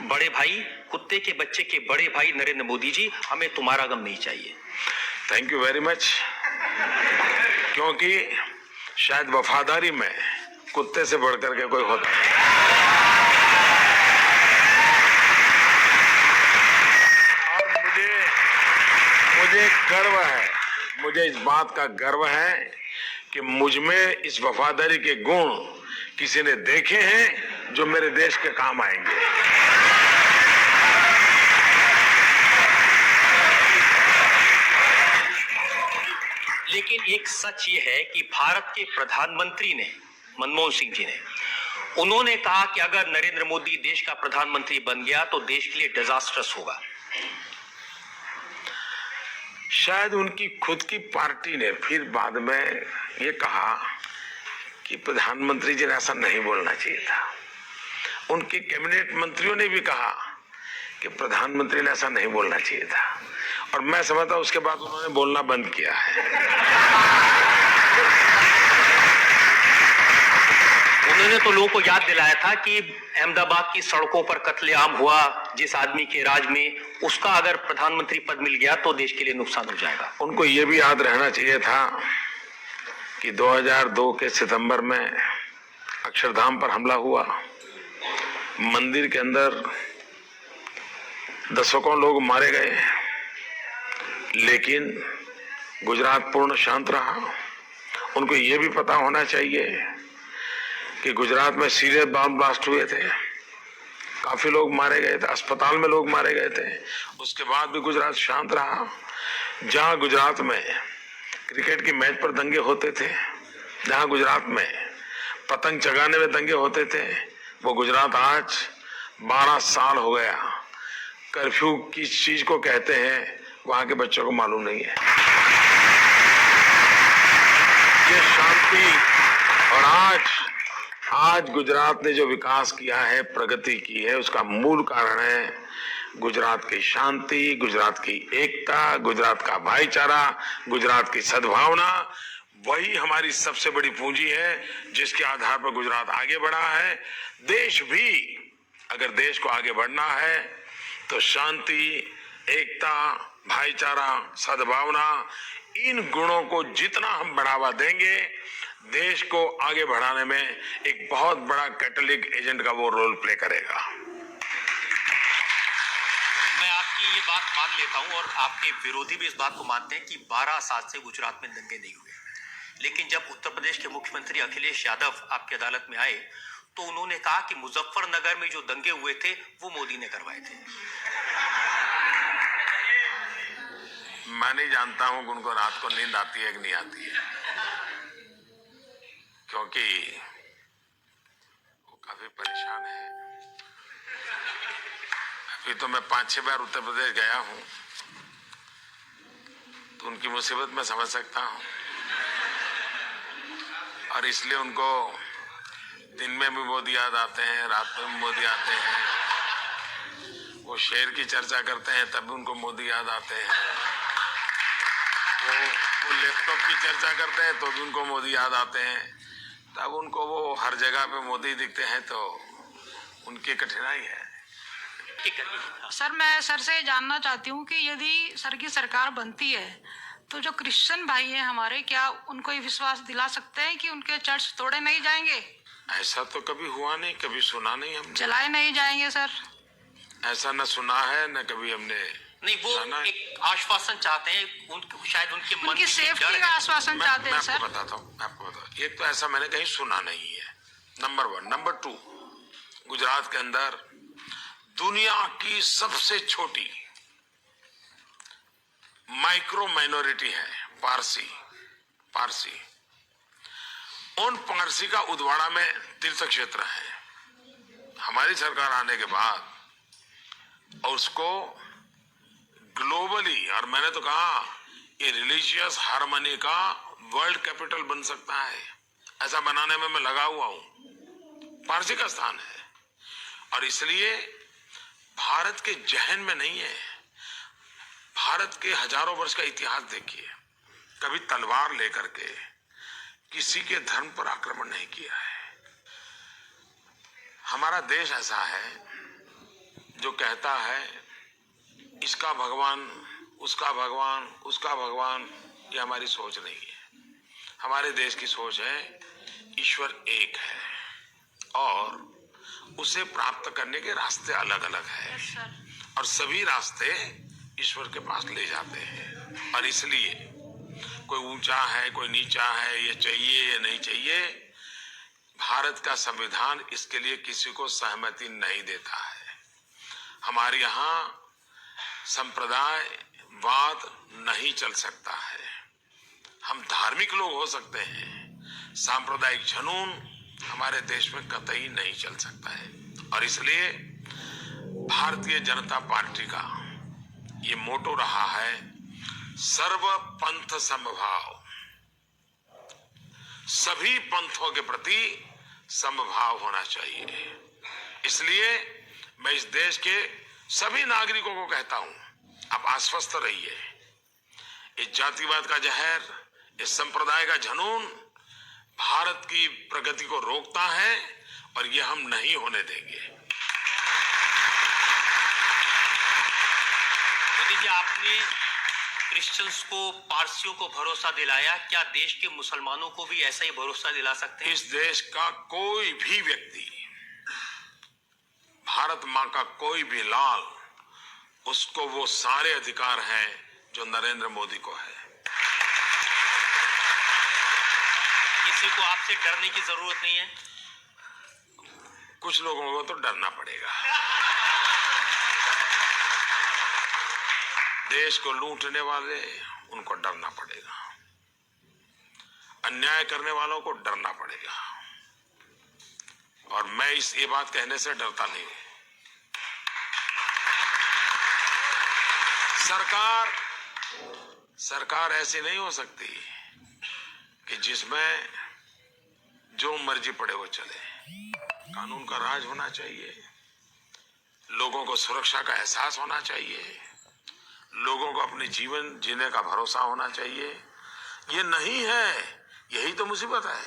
बड़े भाई, कुत्ते के बच्चे के बड़े भाई नरेंद्र मोदी जी, हमें तुम्हारा गम नहीं चाहिए। Thank you very much. क्योंकि शायद वफादारी में कुत्ते से बढ़कर के कोई होता नहीं। और मुझे गर्व है, मुझे इस बात का गर्व है कि मुझ में इस वफादारी के गुण किसी ने देखे हैं जो मेरे देश के काम आएंगे। लेकिन एक सच ये है कि भारत के प्रधानमंत्री ने, मनमोहन सिंह जी ने, उन्होंने कहा कि अगर नरेंद्र मोदी देश का प्रधानमंत्री बन गया तो देश के लिए डिजास्टर्स होगा। शायद उनकी खुद की पार्टी ने फिर बाद में ये कहा कि प्रधानमंत्री जी ने ऐसा नहीं बोलना चाहिए था। उनके कैबिनेट मंत्रियों ने भी कहा कि प्रधानमंत्री ने ऐसा नहीं बोलना चाहिए था, और मैं समझता हूं उसके बाद उन्होंने बोलना बंद किया है। उन्होंने तो लोगों को याद दिलाया था कि अहमदाबाद की सड़कों पर कत्लेआम हुआ जिस आदमी के राज में, उसका अगर प्रधानमंत्री पद मिल गया तो देश के लिए नुकसान हो जाएगा। उनको ये भी याद रहना चाहिए था कि 2002 के सितंबर में अक्षरधाम पर हमला हुआ, मंदिर के अंदर दशकों लोग मारे गए, लेकिन गुजरात पूर्ण शांत रहा। उनको ये भी पता होना चाहिए कि गुजरात में सीरियस बम ब्लास्ट हुए थे, काफी लोग मारे गए थे, अस्पताल में लोग मारे गए थे, उसके बाद भी गुजरात शांत रहा। जहां गुजरात में क्रिकेट की मैच पर दंगे होते थे, जहां गुजरात में पतंग चगाने में दंगे होते थे, वो गुजरात आज 12 साल हो गया कर्फ्यू किस चीज को कहते हैं वहां के बच्चों को मालूम नहीं है। ये शांति, और आज गुजरात ने जो विकास किया है, प्रगति की है, उसका मूल कारण है गुजरात की शांति, गुजरात की एकता, गुजरात का भाईचारा, गुजरात की सद्भावना। वही हमारी सबसे बड़ी पूंजी है जिसके आधार पर गुजरात आगे बढ़ा है। देश भी, अगर देश को आगे बढ़ना है तो शांति, एकता, भाईचारा, सद्भावना, इन गुणों को जितना हम बढ़ावा देंगे, देश को आगे बढ़ाने में एक बहुत बड़ा कैटलिक एजेंट का वो रोल प्ले करेगा। मैं आपकी ये बात मान लेता हूं, और आपके विरोधी भी इस बात को मानते हैं कि 12 साल से गुजरात में दंगे नहीं हुए। लेकिन जब उत्तर प्रदेश के मुख्यमंत्री अखिलेश यादव आपकी अदालत में आए तो उन्होंने कहा कि मुजफ्फरनगर में जो दंगे हुए थे वो मोदी ने करवाए थे। मैं नहीं जानता हूं कि उनको रात को नींद आती है कि नहीं आती है, क्योंकि वो काफी परेशान है। अभी तो मैं 5-6 बार उत्तर प्रदेश गया हूं, तो उनकी मुसीबत मैं समझ सकता हूं, और इसलिए उनको दिन में भी मोदी याद आते हैं, रात में भी मोदी आते हैं। वो शेर की चर्चा करते हैं तब भी उनको मोदी याद आते हैं, वो लैपटॉप की चर्चा करते हैं तो भी उनको मोदी याद आते हैं। तब उनको वो हर जगह पे मोदी दिखते हैं, तो उनकी कठिनाई है। सर, मैं सर से जानना चाहती हूँ कि यदि सर की सरकार बनती है तो जो क्रिश्चियन भाई हैं हमारे, क्या उनको ये विश्वास दिला सकते हैं कि उनके चर्च तोड़े नहीं जाएंगे? ऐसा तो कभी हुआ नहीं, कभी सुना नहीं हमने। जलाए नहीं जाएंगे सर? ऐसा न सुना है न कभी हमने। नहीं, वो एक आश्वासन चाहते हैं, शायद उनके मन उनकी सेफ्टी का आश्वासन चाहते हैं सर। मैं आपको बताता हूँ। एक तो ऐसा मैंने कहीं सुना नहीं है, नंबर 1। नंबर 2, गुजरात के अंदर दुनिया की सबसे छोटी माइक्रो माइनॉरिटी है पारसी। उन पारसी का उदवाड़ा में तीर्थ क्षेत्र है। हमारी सरकार आने के बाद और उसको ग्लोबली, और मैंने तो कहा ये रिलीजियस हार्मनी का वर्ल्ड कैपिटल बन सकता है, ऐसा बनाने में मैं लगा हुआ हूं। पारसी का स्थान है, और इसलिए भारत के जहन में नहीं है। भारत के हजारों वर्ष का इतिहास देखिए, कभी तलवार लेकर के किसी के धर्म पर आक्रमण नहीं किया है। हमारा देश ऐसा है जो कहता है इसका भगवान, उसका भगवान, उसका भगवान, ये हमारी सोच नहीं है। हमारे देश की सोच है ईश्वर एक है और उसे प्राप्त करने के रास्ते अलग अलग हैं, और सभी रास्ते ईश्वर के पास ले जाते हैं। और इसलिए कोई ऊंचा है, कोई नीचा है, ये चाहिए या नहीं चाहिए, भारत का संविधान इसके लिए किसी को सहमति नहीं देता है। हमारे यहाँ संप्रदायवाद नहीं चल सकता है। हम धार्मिक लोग हो सकते हैं, सांप्रदायिक जुनून हमारे देश में कतई नहीं चल सकता है। और इसलिए भारतीय जनता पार्टी का ये मोटो रहा है, सर्व पंथ समभाव। सभी पंथों के प्रति समभाव होना चाहिए। इसलिए मैं इस देश के सभी नागरिकों को कहता हूं, आप आश्वस्त रहिए। इस जातिवाद का जहर, इस संप्रदाय का जुनून भारत की प्रगति को रोकता है और ये हम नहीं होने देंगे। मोदी जी, आपने क्रिश्चियंस को, पारसियों को भरोसा दिलाया, क्या देश के मुसलमानों को भी ऐसा ही भरोसा दिला सकते हैं? इस देश का कोई भी व्यक्ति, भारत मां का कोई भी लाल, उसको वो सारे अधिकार हैं जो नरेंद्र मोदी को है। किसी को आपसे डरने की जरूरत नहीं है। कुछ लोगों को तो डरना पड़ेगा। देश को लूटने वाले, उनको डरना पड़ेगा। अन्याय करने वालों को डरना पड़ेगा। और मैं ये बात कहने से डरता नहीं हूं। सरकार ऐसी नहीं हो सकती कि जिसमें जो मर्जी पड़े वो चले। कानून का राज होना चाहिए, लोगों को सुरक्षा का एहसास होना चाहिए, लोगों को अपने जीवन जीने का भरोसा होना चाहिए। ये नहीं है, यही तो मुसीबत है।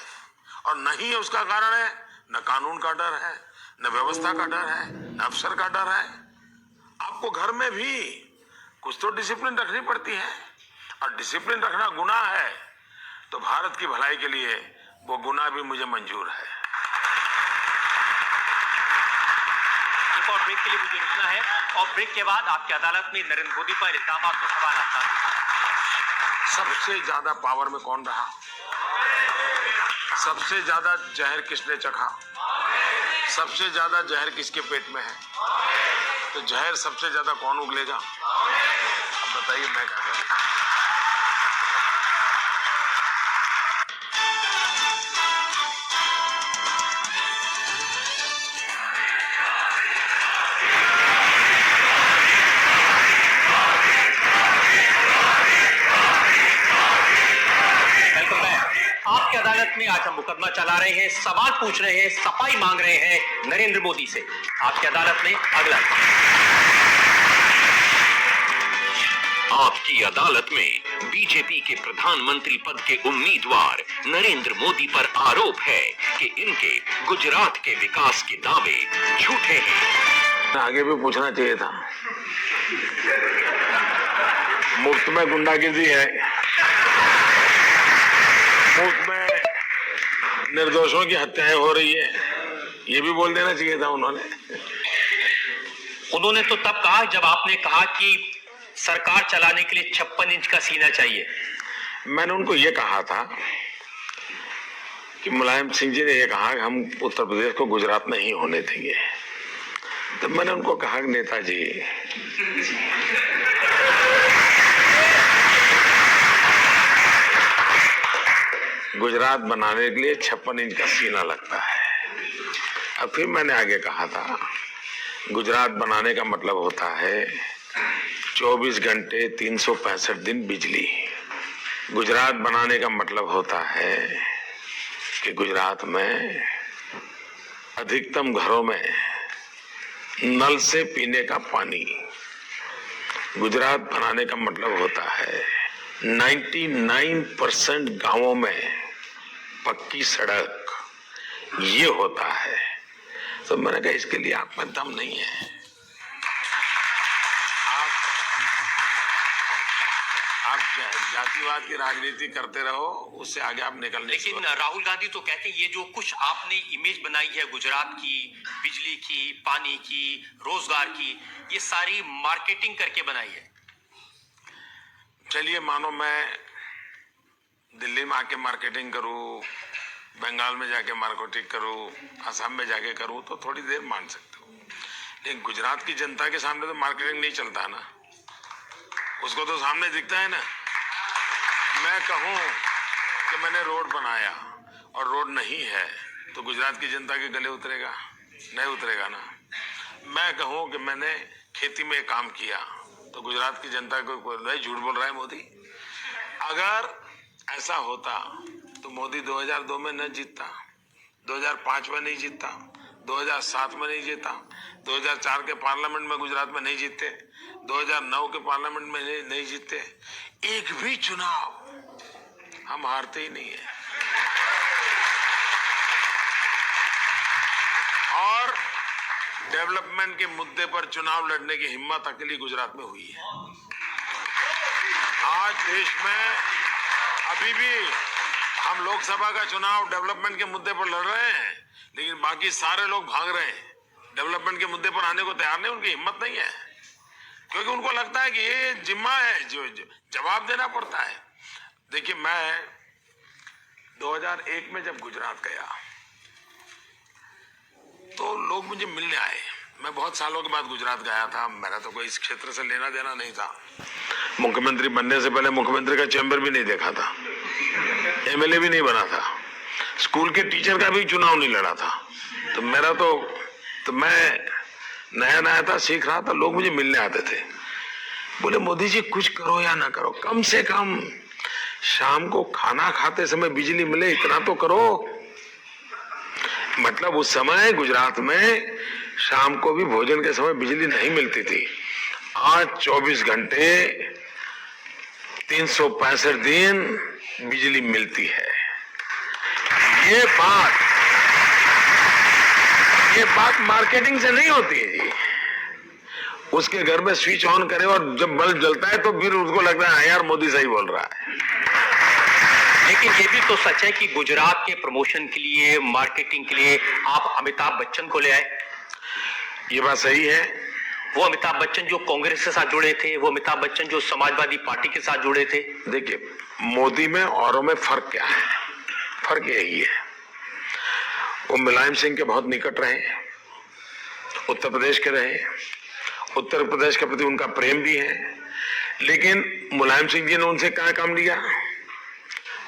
और नहीं है उसका कारण है न कानून का डर है, न व्यवस्था का डर है, न अफसर का डर है। आपको घर में भी कुछ तो डिसिप्लिन रखनी पड़ती है, और डिसिप्लिन रखना गुनाह है तो भारत की भलाई के लिए वो गुनाह भी मुझे मंजूर है। एक और ब्रेक के लिए मुझे रुकना है, और ब्रेक के बाद आपकी अदालत में नरेंद्र मोदी पर इल्जाम और सवाल आता है। सबसे ज्यादा पावर में कौन रहा? सबसे ज्यादा जहर किसने चखा? सबसे ज्यादा जहर किसके पेट में है? तो जहर सबसे ज्यादा कौन उगलेगा? अब बताइए मैं क्या करूं? आपकी अदालत में आज हम मुकदमा चला रहे हैं, सवाल पूछ रहे हैं, सफाई मांग रहे हैं नरेंद्र मोदी से। आपकी अदालत में अगला। आपकी अदालत में बीजेपी के प्रधानमंत्री पद के उम्मीदवार नरेंद्र मोदी पर आरोप है कि इनके गुजरात के विकास के दावे झूठे हैं। आगे भी पूछना चाहिए था। मुफ्त में गुंडागिर्दी है, मुफ्त में निर्दोषों की हत्याएं हो रही है, ये भी बोल देना चाहिए था उन्होंने तो तब कहा जब आपने कहा कि सरकार चलाने के लिए 56 इंच का सीना चाहिए। मैंने उनको ये कहा था कि मुलायम सिंह जी ने ये कहा कि हम उत्तर प्रदेश को गुजरात में ही होने देंगे। तो मैंने उनको कहा कि नेताजी, गुजरात बनाने के लिए 56 इंच का सीना लगता है। अब फिर मैंने आगे कहा था, गुजरात बनाने का मतलब होता है 24 घंटे 365 दिन बिजली। गुजरात बनाने का मतलब होता है कि गुजरात में अधिकतम घरों में नल से पीने का पानी। गुजरात बनाने का मतलब होता है 99% गांवों में पक्की सड़क। ये होता है। तो मैंने कहा इसके लिए आप में दम नहीं है। आप जातिवाद की राजनीति करते रहो, उससे आगे आप निकल नहीं। लेकिन राहुल गांधी तो कहते हैं ये जो कुछ आपने इमेज बनाई है गुजरात की, बिजली की, पानी की, रोजगार की, ये सारी मार्केटिंग करके बनाई है। चलिए मानो मैं दिल्ली में आके मार्केटिंग करूं, बंगाल में जाके मार्केटिंग करूं, असम में जाके करूं तो थोड़ी देर मान सकते हो, लेकिन गुजरात की जनता के सामने तो मार्केटिंग नहीं चलता ना, उसको तो सामने दिखता है ना। मैं कहूं कि मैंने रोड बनाया और रोड नहीं है तो गुजरात की जनता के गले उतरेगा? नहीं उतरेगा ना। मैं कहूं कि मैंने खेती में काम किया तो गुजरात की जनता को नहीं, झूठ बोल रहा है मोदी। अगर ऐसा होता तो मोदी 2002 में न जीतता, 2005 में नहीं जीतता, 2007 में नहीं जीता, 2004 के पार्लियामेंट में गुजरात में नहीं जीते, 2009 के पार्लियामेंट में नहीं जीते। एक भी चुनाव हम हारते ही नहीं है। और डेवलपमेंट के मुद्दे पर चुनाव लड़ने की हिम्मत अकेली गुजरात में हुई है। आज देश में अभी भी हम लोकसभा का चुनाव डेवलपमेंट के मुद्दे पर लड़ रहे हैं, लेकिन बाकी सारे लोग भाग रहे हैं, डेवलपमेंट के मुद्दे पर आने को तैयार नहीं, उनकी हिम्मत नहीं है, क्योंकि उनको लगता है कि ये जिम्मा है जो जवाब देना पड़ता है। देखिए, मैं 2001 में जब गुजरात गया तो लोग मुझे मिलने आए। मैं बहुत सालों के बाद गुजरात गया था, मेरा तो कोई इस क्षेत्र से लेना देना नहीं था। मुख्यमंत्री बनने से पहले मुख्यमंत्री का चैम्बर भी नहीं देखा था, एमएलए भी नहीं बना था, स्कूल के टीचर का भी चुनाव नहीं लड़ा था। तो मेरा तो मैं नया नया था, सीख रहा था। लोग मुझे मिलने आते थे, बोले मोदी जी कुछ करो या ना करो, कम से कम शाम को खाना खाते समय बिजली मिले, इतना तो करो। मतलब उस समय गुजरात में शाम को भी भोजन के समय बिजली नहीं मिलती थी। आज 24 घंटे 365 दिन बिजली मिलती है। ये बात मार्केटिंग से नहीं होती है जी। उसके घर में स्विच ऑन करे और जब बल्ब जलता है तो फिर उसको लगता है यार मोदी सही बोल रहा है। लेकिन ये भी तो सच है कि गुजरात के प्रमोशन के लिए, मार्केटिंग के लिए आप अमिताभ बच्चन को ले आए। ये बात सही है। वो अमिताभ बच्चन जो कांग्रेस के साथ जुड़े थे, वो अमिताभ बच्चन जो समाजवादी पार्टी के साथ जुड़े थे। देखिए, मोदी में औरों में फर्क क्या है? फर्क यही है, वो मुलायम सिंह के बहुत निकट रहे, उत्तर प्रदेश के रहे, उत्तर प्रदेश के प्रति उनका प्रेम भी है। लेकिन मुलायम सिंह जी ने उनसे क्या काम लिया?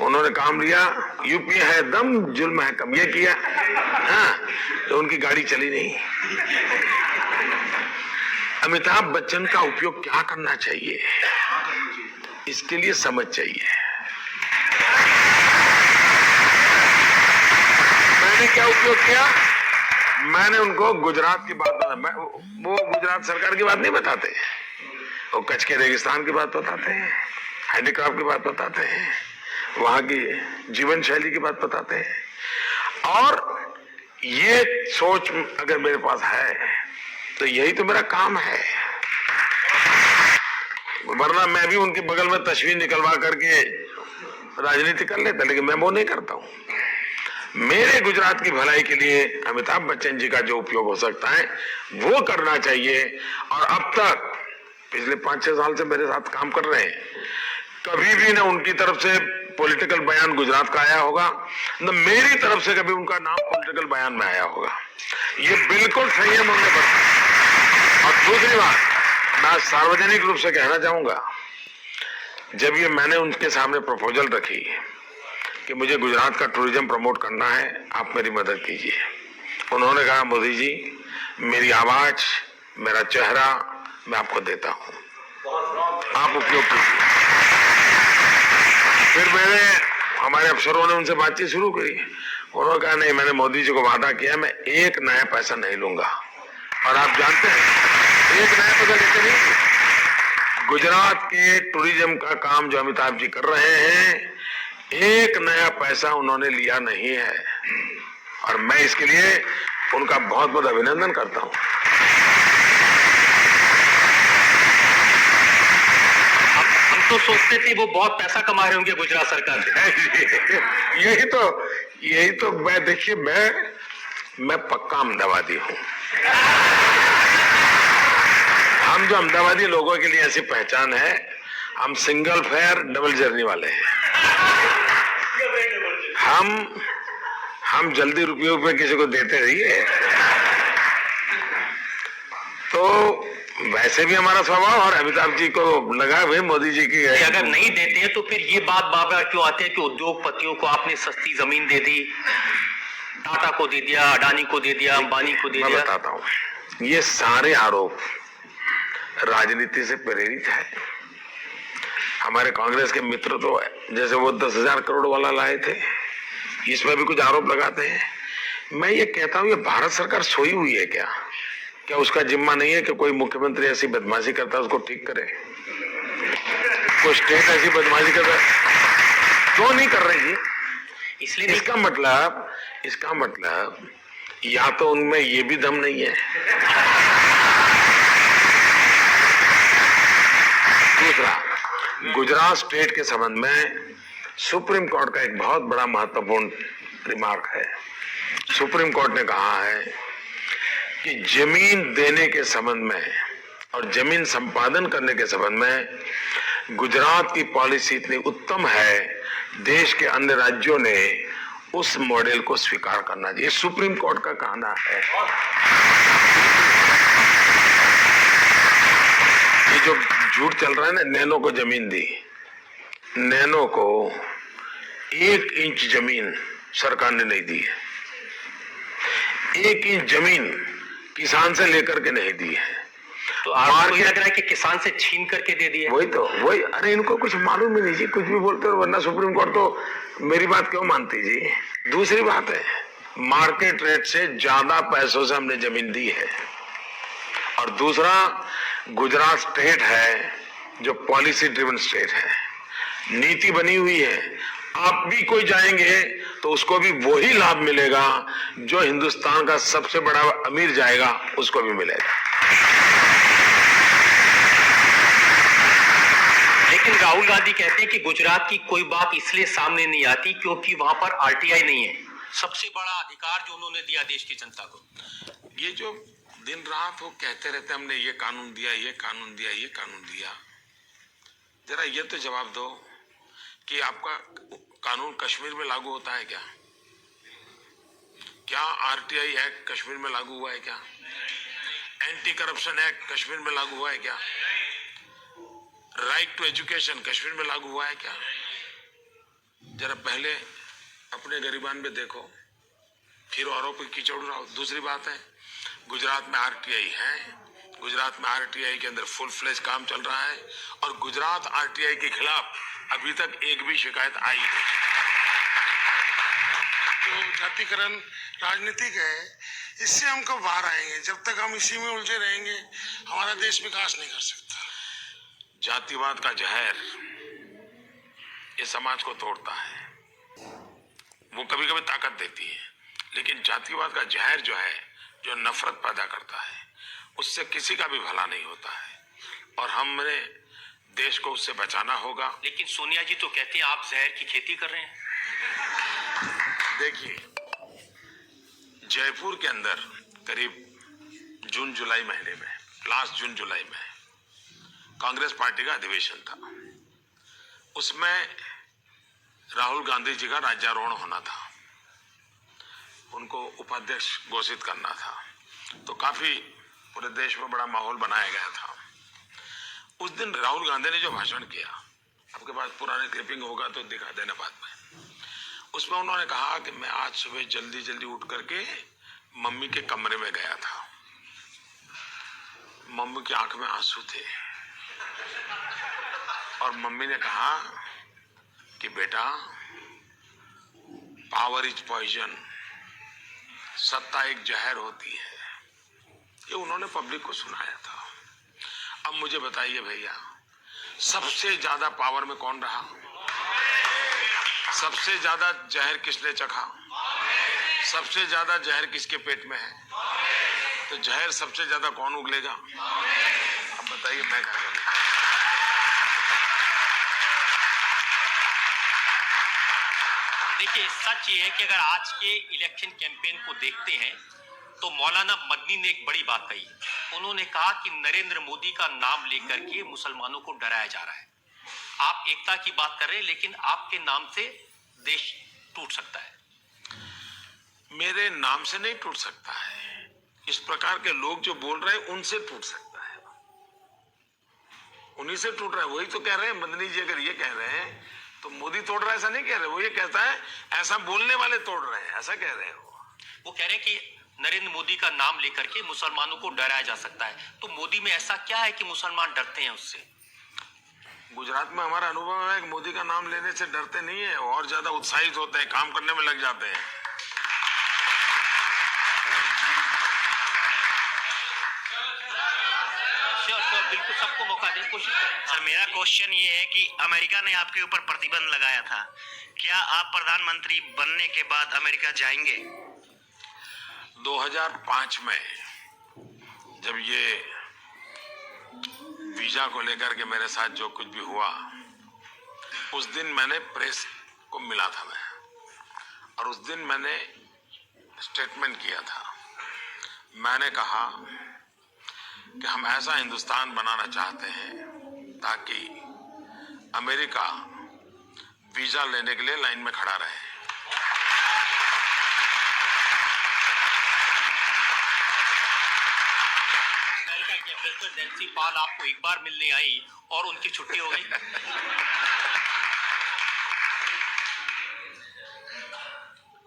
उन्होंने काम लिया यूपी है दम, जुल्म है कम, ये किया। हाँ, तो उनकी गाड़ी चली नहीं। अमिताभ बच्चन का उपयोग क्या करना चाहिए, इसके लिए समझ चाहिए। मैंने क्या उपयोग किया? मैंने उनको गुजरात की बात बता, वो गुजरात सरकार की बात नहीं बताते, वो कच्छ के रेगिस्तान की बात बताते हैं, हैंडीक्राफ्ट की बात बताते हैं, वहां की जीवन शैली की बात बताते हैं। और ये सोच अगर मेरे पास है तो यही तो मेरा काम है, वरना मैं भी उनके बगल में तस्वीर निकलवा करके राजनीति कर लेता, लेकिन मैं वो नहीं करता हूं। मेरे गुजरात की भलाई के लिए अमिताभ बच्चन जी का जो उपयोग हो सकता है वो करना चाहिए। और अब तक पिछले 5-6 साल से मेरे साथ काम कर रहे हैं, कभी भी ना उनकी तरफ से पॉलिटिकल बयान गुजरात का आया होगा, न मेरी तरफ से कभी उनका नाम पॉलिटिकल बयान में आया होगा। ये बिल्कुल संयम हमने बरता। और दूसरी बात, मैं सार्वजनिक रूप से कहना चाहूंगा, जब ये मैंने उनके सामने प्रपोजल रखी कि मुझे गुजरात का टूरिज्म प्रमोट करना है, आप मेरी मदद कीजिए, उन्होंने कहा मोदी जी मेरी आवाज, मेरा चेहरा मैं आपको देता हूं, आप उपयोग कीजिए। फिर हमारे अफसरों ने उनसे बातचीत शुरू करी, उन्होंने कहा नहीं, मैंने मोदी जी को वादा किया मैं एक नया पैसा नहीं लूंगा। और आप जानते हैं एक नया पैसा लेते नहीं। गुजरात के टूरिज्म का काम जो अमिताभ जी कर रहे हैं, एक नया पैसा उन्होंने लिया नहीं है, और मैं इसके लिए उनका बहुत बहुत अभिनंदन करता हूं। हम तो सोचते थे वो बहुत पैसा कमा रहे होंगे गुजरात सरकार से। यही तो मैं, देखिए मैं पक्का अहमदाबादी हूं। हम जो अहमदाबादी लोगों के लिए ऐसी पहचान है, हम सिंगल फेयर डबल जर्नी वाले हैं। हम जल्दी रुपयों पे किसी को देते रहिए। तो वैसे भी हमारा स्वभाव, और अमिताभ जी को लगा भाई मोदी जी की कि अगर नहीं देते हैं तो फिर ये बात बार बार क्यों आते हैं कि उद्योगपतियों को आपने सस्ती जमीन दे दी, टाटा को दे दिया, अडानी को दे दिया, अंबानी को दे मैं दिया। बताता हूँ, ये सारे आरोप राजनीति से प्रेरित है। हमारे कांग्रेस के मित्र तो जैसे वो 10,000 करोड़ वाला लाए थे, इसमें भी कुछ आरोप लगाते हैं। मैं ये कहता हूँ, ये भारत सरकार सोई हुई है क्या? क्या उसका जिम्मा नहीं है कि कोई मुख्यमंत्री ऐसी बदमाशी करता है उसको ठीक करे? कोई स्टेट ऐसी बदमाशी करता है क्यों नहीं कर रही जी? इसलिए इसका मतलब या तो उनमें ये भी दम नहीं है। दूसरा, गुजरात स्टेट के संबंध में सुप्रीम कोर्ट का एक बहुत बड़ा महत्वपूर्ण रिमार्क है। सुप्रीम कोर्ट ने कहा है कि जमीन देने के संबंध में और जमीन संपादन करने के संबंध में गुजरात की पॉलिसी इतनी उत्तम है, देश के अन्य राज्यों ने उस मॉडल को स्वीकार करना चाहिए। सुप्रीम कोर्ट का कहना है। ये जो झूठ चल रहा है ना, नैनो को जमीन दी, नैनो को 1 इंच जमीन सरकार ने नहीं दी है। 1 इंच जमीन किसान से लेकर के नहीं दी है। तो आपको लग रहा है कि किसान से छीन करके दे दिए? वही अरे इनको कुछ मालूम ही नहीं जी, कुछ भी बोलते हो, वरना सुप्रीम कोर्ट तो मेरी बात क्यों मानती जी? दूसरी बात है, मार्केट रेट से ज्यादा पैसों से हमने जमीन दी है। और दूसरा, गुजरात स्टेट है जो पॉलिसी ड्रिवन स्टेट है, नीति बनी हुई है। आप भी कोई जाएंगे तो उसको भी वही लाभ मिलेगा जो हिंदुस्तान का सबसे बड़ा अमीर जाएगा उसको भी मिलेगा। लेकिन राहुल गांधी कहते हैं कि गुजरात की कोई बात इसलिए सामने नहीं आती क्योंकि वहां पर आरटीआई नहीं है। सबसे बड़ा अधिकार जो उन्होंने दिया देश की जनता को। ये जो दिन रात वो कहते रहते हमने ये कानून दिया, ये कानून दिया, ये कानून दिया, जरा ये तो जवाब दो कि आपका कानून कश्मीर में लागू होता है क्या? क्या आरटीआई एक्ट कश्मीर में लागू हुआ है क्या? एंटी करप्शन एक्ट कश्मीर में लागू हुआ है क्या? राइट टू एजुकेशन कश्मीर में लागू हुआ है क्या? जरा पहले अपने गरिबान में देखो, फिर औरों पर कीचड़ उड़ाओ। दूसरी बात है, गुजरात में आरटीआई है, गुजरात में आरटीआई के अंदर फुल फ्लेज काम चल रहा है, और गुजरात आरटीआई के खिलाफ अभी तक एक भी शिकायत आई नहीं। तो जातिकरण राजनीतिक है, इससे हम कब बाहर आएंगे? जब तक हम इसी में उलझे रहेंगे हमारा देश विकास नहीं कर सकता। जातिवाद का जहर ये समाज को तोड़ता है, वो कभी कभी ताकत देती है, लेकिन जातिवाद का जहर जो है, जो नफरत पैदा करता है, उससे किसी का भी भला नहीं होता है, और हमने देश को उससे बचाना होगा। लेकिन सोनिया जी तो कहते हैं आप जहर की खेती कर रहे हैं। देखिए, जयपुर के अंदर करीब जून जुलाई महीने में, लास्ट जून जुलाई में कांग्रेस पार्टी का अधिवेशन था। उसमें राहुल गांधी जी का राज्यारोहण होना था, उनको उपाध्यक्ष घोषित करना था, तो काफी पूरे देश में बड़ा माहौल बनाया गया था। उस दिन राहुल गांधी ने जो भाषण किया, आपके पास पुराने क्लिपिंग होगा तो दिखा देना बाद में, उसमें उन्होंने कहा कि मैं आज सुबह जल्दी जल्दी उठ करके मम्मी के कमरे में गया था, मम्मी की आंख में आंसू थे, और मम्मी ने कहा कि बेटा, पावर इज पॉइजन, सत्ता एक जहर होती है। ये उन्होंने पब्लिक को सुनाया था। अब मुझे बताइए भैया, सबसे ज्यादा पावर में कौन रहा? सबसे ज्यादा जहर किसने चखा? सबसे ज्यादा जहर किसके पेट में है? तो जहर सबसे ज्यादा कौन उगलेगा? अब बताइए, मैं क्या करूं? देखिए, सच ये है कि अगर आज के इलेक्शन कैंपेन को देखते हैं तो मौलाना मदनी ने एक बड़ी बात कही। उन्होंने कहा कि नरेंद्र मोदी का नाम लेकर के मुसलमानों को डराया जा रहा है। आप एकता की बात कर रहे हैं, लेकिन आपके नाम से देश टूट सकता है। मेरे नाम से नहीं टूट सकता है, इस प्रकार के लोग जो बोल रहे हैं उनसे टूट सकता है। उन्हीं से टूट रहा है। वही तो कह रहे हैं, मदनी जी अगर ये कह रहे हैं तो मोदी तोड़ रहा है, ऐसा नहीं कह रहे। वो ये कहता है ऐसा बोलने वाले तोड़ रहे हैं, ऐसा कह रहे हैं वो कह रहे हैं कि नरेंद्र मोदी का नाम लेकर के मुसलमानों को डराया जा सकता है। तो मोदी में ऐसा क्या है कि मुसलमान डरते हैं उससे? गुजरात में हमारा अनुभव है कि मोदी का नाम लेने से डरते नहीं है, और ज्यादा उत्साहित होते हैं, काम करने में लग जाते हैं। श्योर, बिल्कुल, सबको मौका दें, कोशिश करें। सर, मेरा क्वेश्चन ये है कि अमेरिका ने आपके ऊपर प्रतिबंध लगाया था, क्या आप प्रधानमंत्री बनने के बाद अमेरिका जाएंगे? 2005 में जब ये वीजा को लेकर के मेरे साथ जो कुछ भी हुआ, उस दिन मैंने प्रेस को मिला था मैं, और उस दिन मैंने स्टेटमेंट किया था। मैंने कहा कि हम ऐसा हिंदुस्तान बनाना चाहते हैं ताकि अमेरिका वीजा लेने के लिए लाइन में खड़ा रहे। अमेरिका के प्रेसिडेंट नैन्सी पाल आपको एक बार मिलने आई और उनकी छुट्टी हो गई।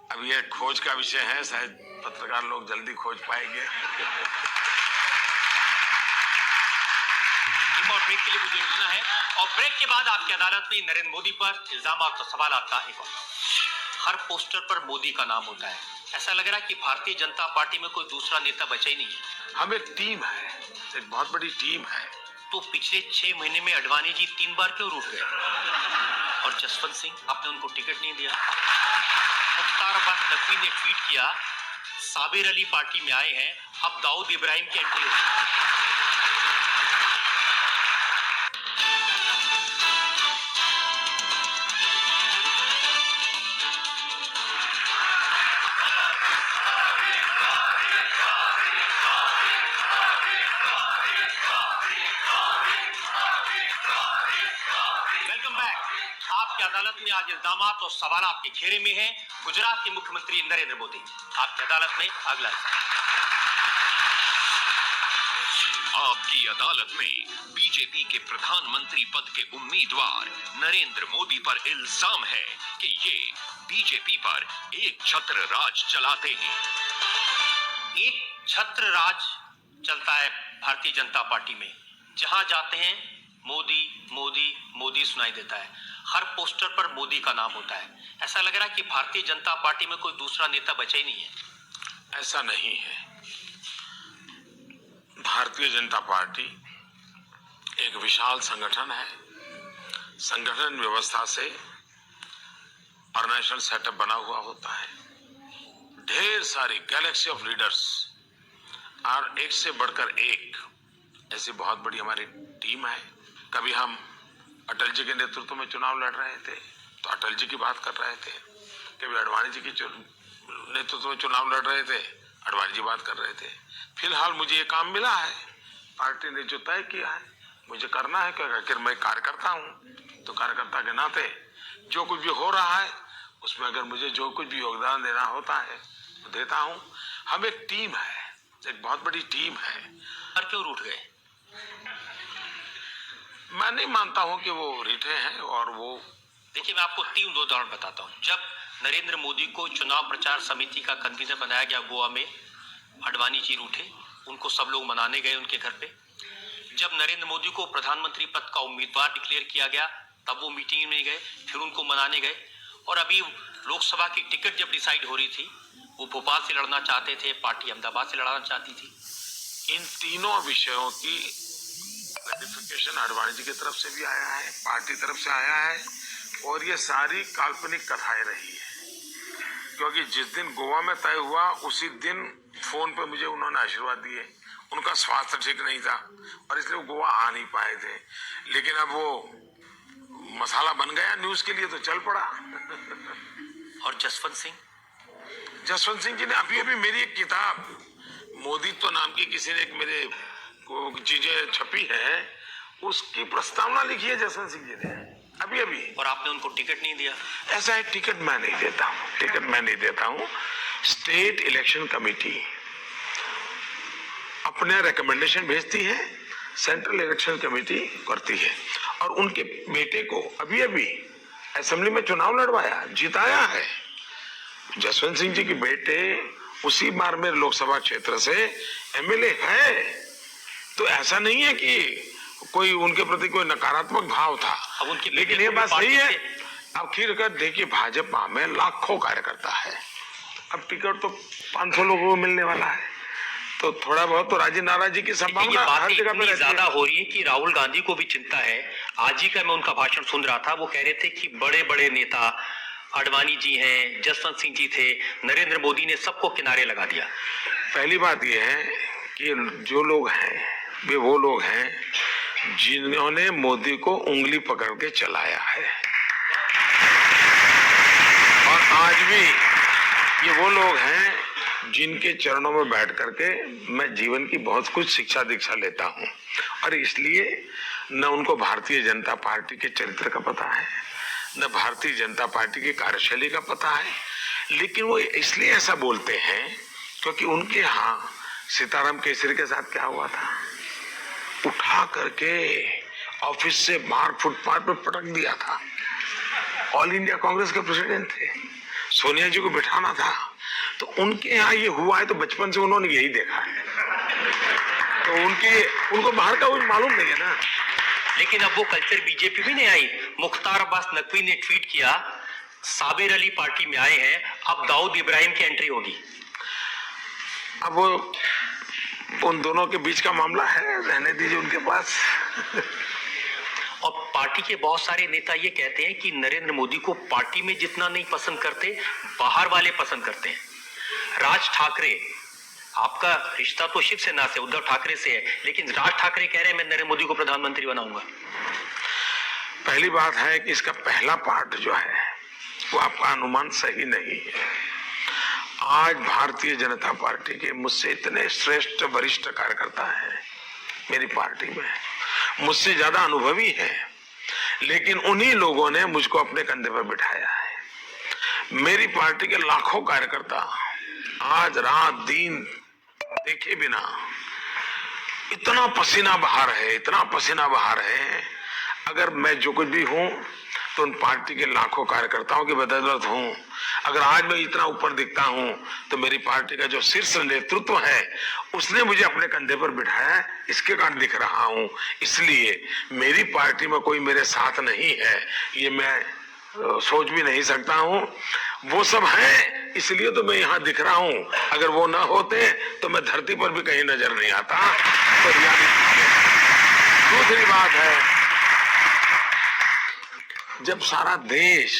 अब ये खोज का विषय है, शायद पत्रकार लोग जल्दी खोज पाएंगे। और ब्रेक के लिए मुझे उठना है, और ब्रेक के बाद आपकी अदालत में नरेंद्र मोदी पर इल्जाम और सवाल आता है। हर पोस्टर पर मोदी का नाम होता है। ऐसा लग रहा है कि भारतीय जनता पार्टी में कोई दूसरा नेता बचा ही नहीं है। हम एक टीम है, एक बहुत बड़ी टीम है। तो पिछले 6 महीने में अडवाणी जी 3 बार क्यों रूठ गए? और जसवंत सिंह, आपने उनको टिकट नहीं दिया। मुख्तार अब्बास नकवी ने ट्वीट किया, साबिर अली पार्टी में आए हैं, अब दाऊद इब्राहिम की एंट्री होगी। आपकी अदालत में आज इल्जाम और सवाल आपके घेरे में हैं। गुजरात के मुख्यमंत्री नरेंद्र मोदी आपकी अदालत में अगला। आपकी अदालत में बीजेपी के प्रधानमंत्री पद के उम्मीदवार नरेंद्र मोदी पर इल्जाम है कि ये बीजेपी पर एक छत्र राज चलाते हैं। एक छत्र राज चलता है भारतीय जनता पार्टी में। जहां जाते हैं मोदी मोदी मोदी सुनाई देता है। हर पोस्टर पर मोदी का नाम होता है। ऐसा लग रहा है कि भारतीय जनता पार्टी में कोई दूसरा नेता बचा ही नहीं है। ऐसा नहीं है। भारतीय जनता पार्टी एक विशाल संगठन है। संगठन व्यवस्था से ऑर्गेनाइजेशनल सेटअप बना हुआ होता है। ढेर सारी गैलेक्सी ऑफ लीडर्स और एक से बढ़कर एक ऐसी बहुत बड़ी हमारी टीम है। कभी हम अटल जी के नेतृत्व में चुनाव लड़ रहे थे तो अटल जी की बात कर रहे थे, कभी अडवाणी जी के नेतृत्व में चुनाव लड़ रहे थे, अडवाणी जी बात कर रहे थे। फिलहाल मुझे ये काम मिला है, पार्टी ने जो तय किया है मुझे करना है, क्योंकि आखिर मैं कार्यकर्ता हूँ। तो कार्यकर्ता के नाते जो कुछ भी हो रहा है उसमें अगर मुझे जो कुछ भी योगदान देना होता है तो देता हूँ। हम एक टीम है, एक बहुत बड़ी टीम है। पर क्यों रूठ गए? मैं नहीं मानता हूं कि वो रिठे हैं। और वो देखिए, मैं आपको 3 उदाहरण बताता हूं। जब नरेंद्र मोदी को चुनाव प्रचार समिति का कन्वीनर बनाया गया गोवा में, अडवाणी जी रूठे, उनको सब लोग मनाने गए उनके घर पे। जब नरेंद्र मोदी को प्रधानमंत्री पद का उम्मीदवार डिक्लेयर किया गया तब वो मीटिंग में गए, फिर उनको मनाने गए। और अभी लोकसभा की टिकट जब डिसाइड हो रही थी, वो भोपाल से लड़ना चाहते थे, पार्टी अहमदाबाद से लड़ना चाहती थी। इन तीनों विषयों की क्लैरिफिकेशन अडवाणी जी की तरफ से भी आया है, पार्टी तरफ से आया है, और ये सारी काल्पनिक कथाएं रही है। क्योंकि जिस दिन गोवा में तय हुआ उसी दिन फोन पे मुझे उन्होंने आशीर्वाद दिए। उनका स्वास्थ्य ठीक नहीं था और इसलिए वो गोवा आ नहीं पाए थे, लेकिन अब वो मसाला बन गया न्यूज के लिए तो चल पड़ा। और जसवंत सिंह जी ने अभी अभी मेरी एक किताब मोदी तो नाम की किसी ने एक मेरे चीजें छपी है, उसकी प्रस्तावना लिखी है जसवंत सिंह जी ने अभी अभी। और आपने उनको टिकट नहीं दिया? ऐसा है, टिकट मैं नहीं देता हूँ। स्टेट इलेक्शन कमेटी अपने रिकमेंडेशन भेजती है, सेंट्रल इलेक्शन कमेटी करती है। और उनके बेटे को अभी अभी असेंबली में चुनाव लड़वाया, जिताया है। जसवंत सिंह जी के बेटे उसी बाड़मेर लोकसभा क्षेत्र से एमएलए है। तो ऐसा नहीं है कि कोई उनके प्रति कोई नकारात्मक भाव था। अब उनके लेकिन ये बात सही है, आखिरकार देखिए भाजपा में लाखों कार्यकर्ता है, अब टिकट तो 500 लोगों को मिलने वाला है, तो थोड़ा बहुत तो राजी नाराजी की संभावना हर जगह पे रहती ज्यादा है। हो रही है कि राहुल गांधी को भी चिंता है। आज ही का मैं उनका भाषण सुन रहा था, वो कह रहे थे कि बड़े बड़े नेता आडवाणी जी हैं, जसवंत सिंह जी थे, नरेंद्र मोदी ने सबको किनारे लगा दिया। पहली बात यह है कि जो लोग हैं वे वो लोग हैं जिन्होंने मोदी को उंगली पकड़ के चलाया है, और आज भी ये वो लोग हैं जिनके चरणों में बैठ करके मैं जीवन की बहुत कुछ शिक्षा दीक्षा लेता हूं। और इसलिए न उनको भारतीय जनता पार्टी के चरित्र का पता है, न भारतीय जनता पार्टी की कार्यशैली का पता है, लेकिन वो इसलिए ऐसा बोलते हैं क्योंकि उनके यहाँ सीताराम केसरी के साथ क्या हुआ था, उठा करके ऑफिस से बाहर फुटपाथ पे पटक दिया था। ऑल इंडिया कांग्रेस के प्रेसिडेंट थे, सोनिया जी को बिठाना था, तो उनके यहाँ ये हुआ है तो बचपन से उन्होंने यही देखा है, तो उनको बाहर का कुछ मालूम नहीं है ना। लेकिन अब वो कल्चर बीजेपी भी नहीं आई। मुख्तार अब्बास नकवी ने ट्वीट किया, साबिर अली पार्टी में आए हैं, अब दाऊद इब्राहिम की एंट्री होगी। अब वो उन दोनों के बीच का मामला है, रहने दीजिए उनके पास। और पार्टी के बहुत सारे नेता ये कहते हैं कि नरेंद्र मोदी को पार्टी में जितना नहीं पसंद करते, बाहर वाले पसंद करते हैं। राज ठाकरे, आपका रिश्ता तो शिवसेना से, उद्धव ठाकरे से है, लेकिन राज ठाकरे कह रहे हैं मैं नरेंद्र मोदी को प्रधानमंत्री बनाऊंगा। पहली बात है कि इसका पहला पार्ट जो है वो आपका अनुमान सही नहीं है। आज भारतीय जनता पार्टी के मुझसे इतने श्रेष्ठ वरिष्ठ कार्यकर्ता हैं मेरी पार्टी में, मुझसे ज्यादा अनुभवी हैं, लेकिन उन्हीं लोगों ने मुझको अपने कंधे पर बिठाया है। मेरी पार्टी के लाखों कार्यकर्ता आज रात दिन देखे बिना इतना पसीना बहा रहे, इतना पसीना बहा रहे हैं। अगर मैं जो कुछ भी हूं तो उन पार्टी के लाखों कार्यकर्ताओं की बदौलत हूं। अगर आज मैं इतना ऊपर दिखता हूं तो मेरी पार्टी का जो शीर्ष नेतृत्व है उसने मुझे अपने कंधे पर बिठाया है, इसके कारण दिख रहा हूं। इसलिए मेरी पार्टी में कोई मेरे साथ नहीं है ये मैं सोच भी नहीं सकता हूं। वो सब हैं इसलिए तो मैं यहाँ दिख रहा हूं, अगर वो ना होते तो मैं धरती पर भी कहीं नजर नहीं आता। तो दूसरी बात है, जब सारा देश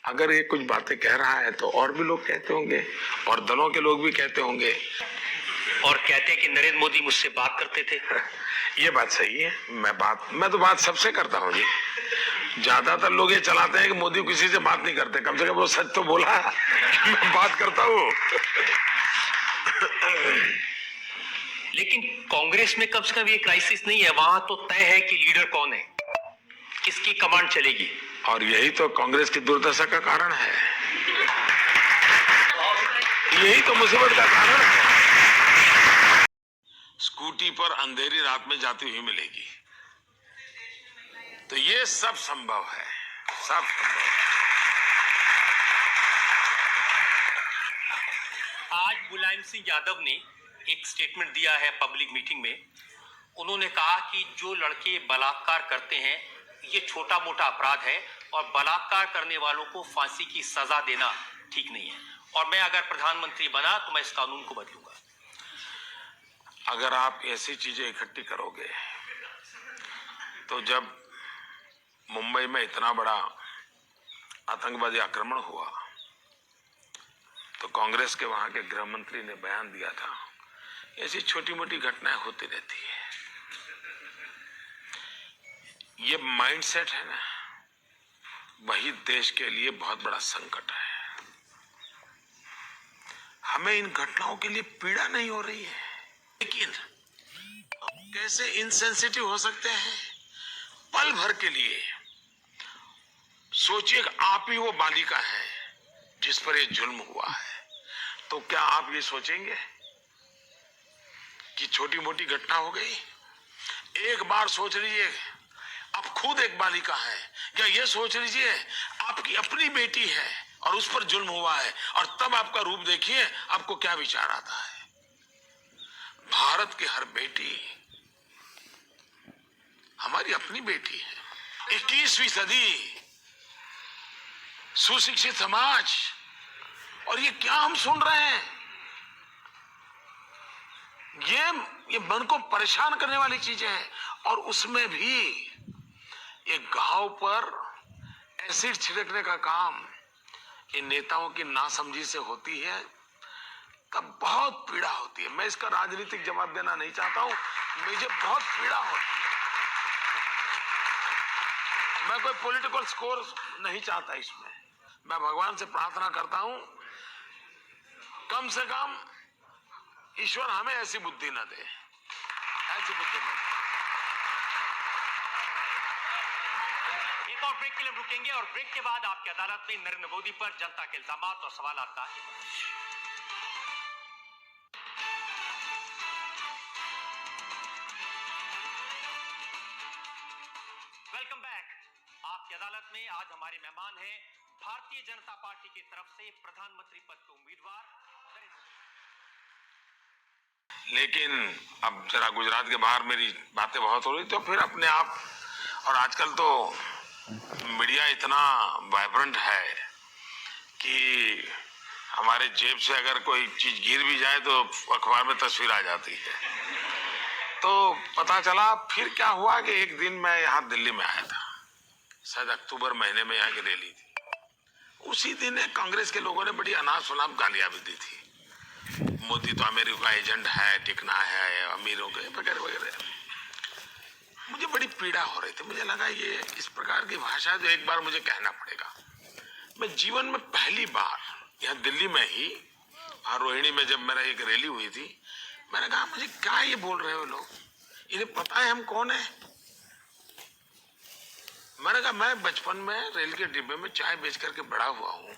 अगर ये कुछ बातें कह रहा है तो और भी लोग कहते होंगे, और दलों के लोग भी कहते होंगे, और कहते हैं कि नरेंद्र मोदी मुझसे बात करते थे। ये बात सही है, मैं तो बात सबसे करता हूँ जी। ज्यादातर लोग ये चलाते हैं कि मोदी किसी से बात नहीं करते, कम से कम वो सच तो बोला मैं बात करता हूँ। लेकिन कांग्रेस में कम से कम ये क्राइसिस नहीं है, वहां तो तय है कि लीडर कौन है, किसकी कमांड चलेगी। और यही तो कांग्रेस की दुर्दशा का कारण है, यही तो मुसीबत का कारण है। स्कूटी पर अंधेरी रात में जाती हुई मिलेगी, तो ये सब संभव है, सब संभव है। आज मुलायम सिंह यादव ने एक स्टेटमेंट दिया है पब्लिक मीटिंग में। उन्होंने कहा कि जो लड़के बलात्कार करते हैं ये छोटा मोटा अपराध है और बलात्कार करने वालों को फांसी की सजा देना ठीक नहीं है, और मैं अगर प्रधानमंत्री बना तो मैं इस कानून को बदलूंगा। अगर आप ऐसी चीजें इकट्ठी करोगे तो जब मुंबई में इतना बड़ा आतंकवादी आक्रमण हुआ तो कांग्रेस के वहां के गृह मंत्री ने बयान दिया था, ऐसी छोटी मोटी घटनाएं होती रहती है। ये माइंडसेट है ना, वही देश के लिए बहुत बड़ा संकट है। हमें इन घटनाओं के लिए पीड़ा नहीं हो रही है, लेकिन कैसे इनसेंसिटिव हो सकते हैं पल भर के लिए। सोचिए आप ही वो बालिका है जिस पर ये जुल्म हुआ है, तो क्या आप ये सोचेंगे कि छोटी मोटी घटना हो गई। एक बार सोच लीजिए, आप खुद एक बालिका है, या ये सोच लीजिए आपकी अपनी बेटी है और उस पर जुल्म हुआ है, और तब आपका रूप देखिए आपको क्या विचार आता है। भारत की हर बेटी हमारी अपनी बेटी है। 21वीं सदी, सुशिक्षित समाज, और ये क्या हम सुन रहे हैं, ये मन को परेशान करने वाली चीजें हैं। और उसमें भी एक घाव पर एसिड छिड़कने का काम इन नेताओं की नासमझी से होती है, तब बहुत पीड़ा होती है। मैं इसका राजनीतिक जवाब देना नहीं चाहता हूं, मुझे बहुत पीड़ा होती है। मैं कोई पॉलिटिकल स्कोर नहीं चाहता इसमें। मैं भगवान से प्रार्थना करता हूं, कम से कम ईश्वर हमें ऐसी बुद्धि न दे, ऐसी बुद्धि न दे। एक और ब्रेक के लिए रुकेंगे और ब्रेक के बाद आपकी अदालत में नरेंद्र मोदी पर जनता के इल्जामात और सवालात का वेलकम बैक। आपकी अदालत में आज हमारे मेहमान हैं भारतीय जनता पार्टी की तरफ से प्रधानमंत्री पद के उम्मीदवार नरेंद्र मोदी। लेकिन अब जरा गुजरात के बाहर मेरी बातें बहुत हो रही, तो फिर अपने आप, और आजकल तो मीडिया इतना वाइब्रेंट है कि हमारे जेब से अगर कोई चीज गिर भी जाए तो अखबार में तस्वीर आ जाती है। तो पता चला फिर क्या हुआ कि एक दिन मैं यहाँ दिल्ली में आया था, शायद अक्टूबर महीने में यहाँ की रैली थी। उसी दिन कांग्रेस के लोगों ने बड़ी अनाप शनाप गालियां भी दी थी। मोदी तो अमेरिका का एजेंट है, टिकना है अमीरों के, वगैरह वगैरह। मुझे बड़ी पीड़ा हो रही थी। मुझे लगा ये इस प्रकार की भाषा जो एक बार मुझे कहना पड़ेगा। मैं जीवन में पहली बार यहाँ दिल्ली में ही, और रोहिणी में जब मेरा एक रैली हुई थी, मैंने कहा मुझे क्या ये बोल रहे हो लोग, इन्हें पता है हम कौन है। मैंने कहा मैं बचपन में रेल के डिब्बे में चाय बेच करके बड़ा हुआ हूँ,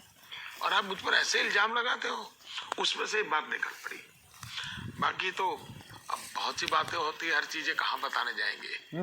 और आप मुझ पर ऐसे इल्जाम लगाते हो। उसमें से बात निकल पड़ी। बाकी तो अब बहुत सी बातें होती है, हर चीजें कहाँ बताने जाएंगे।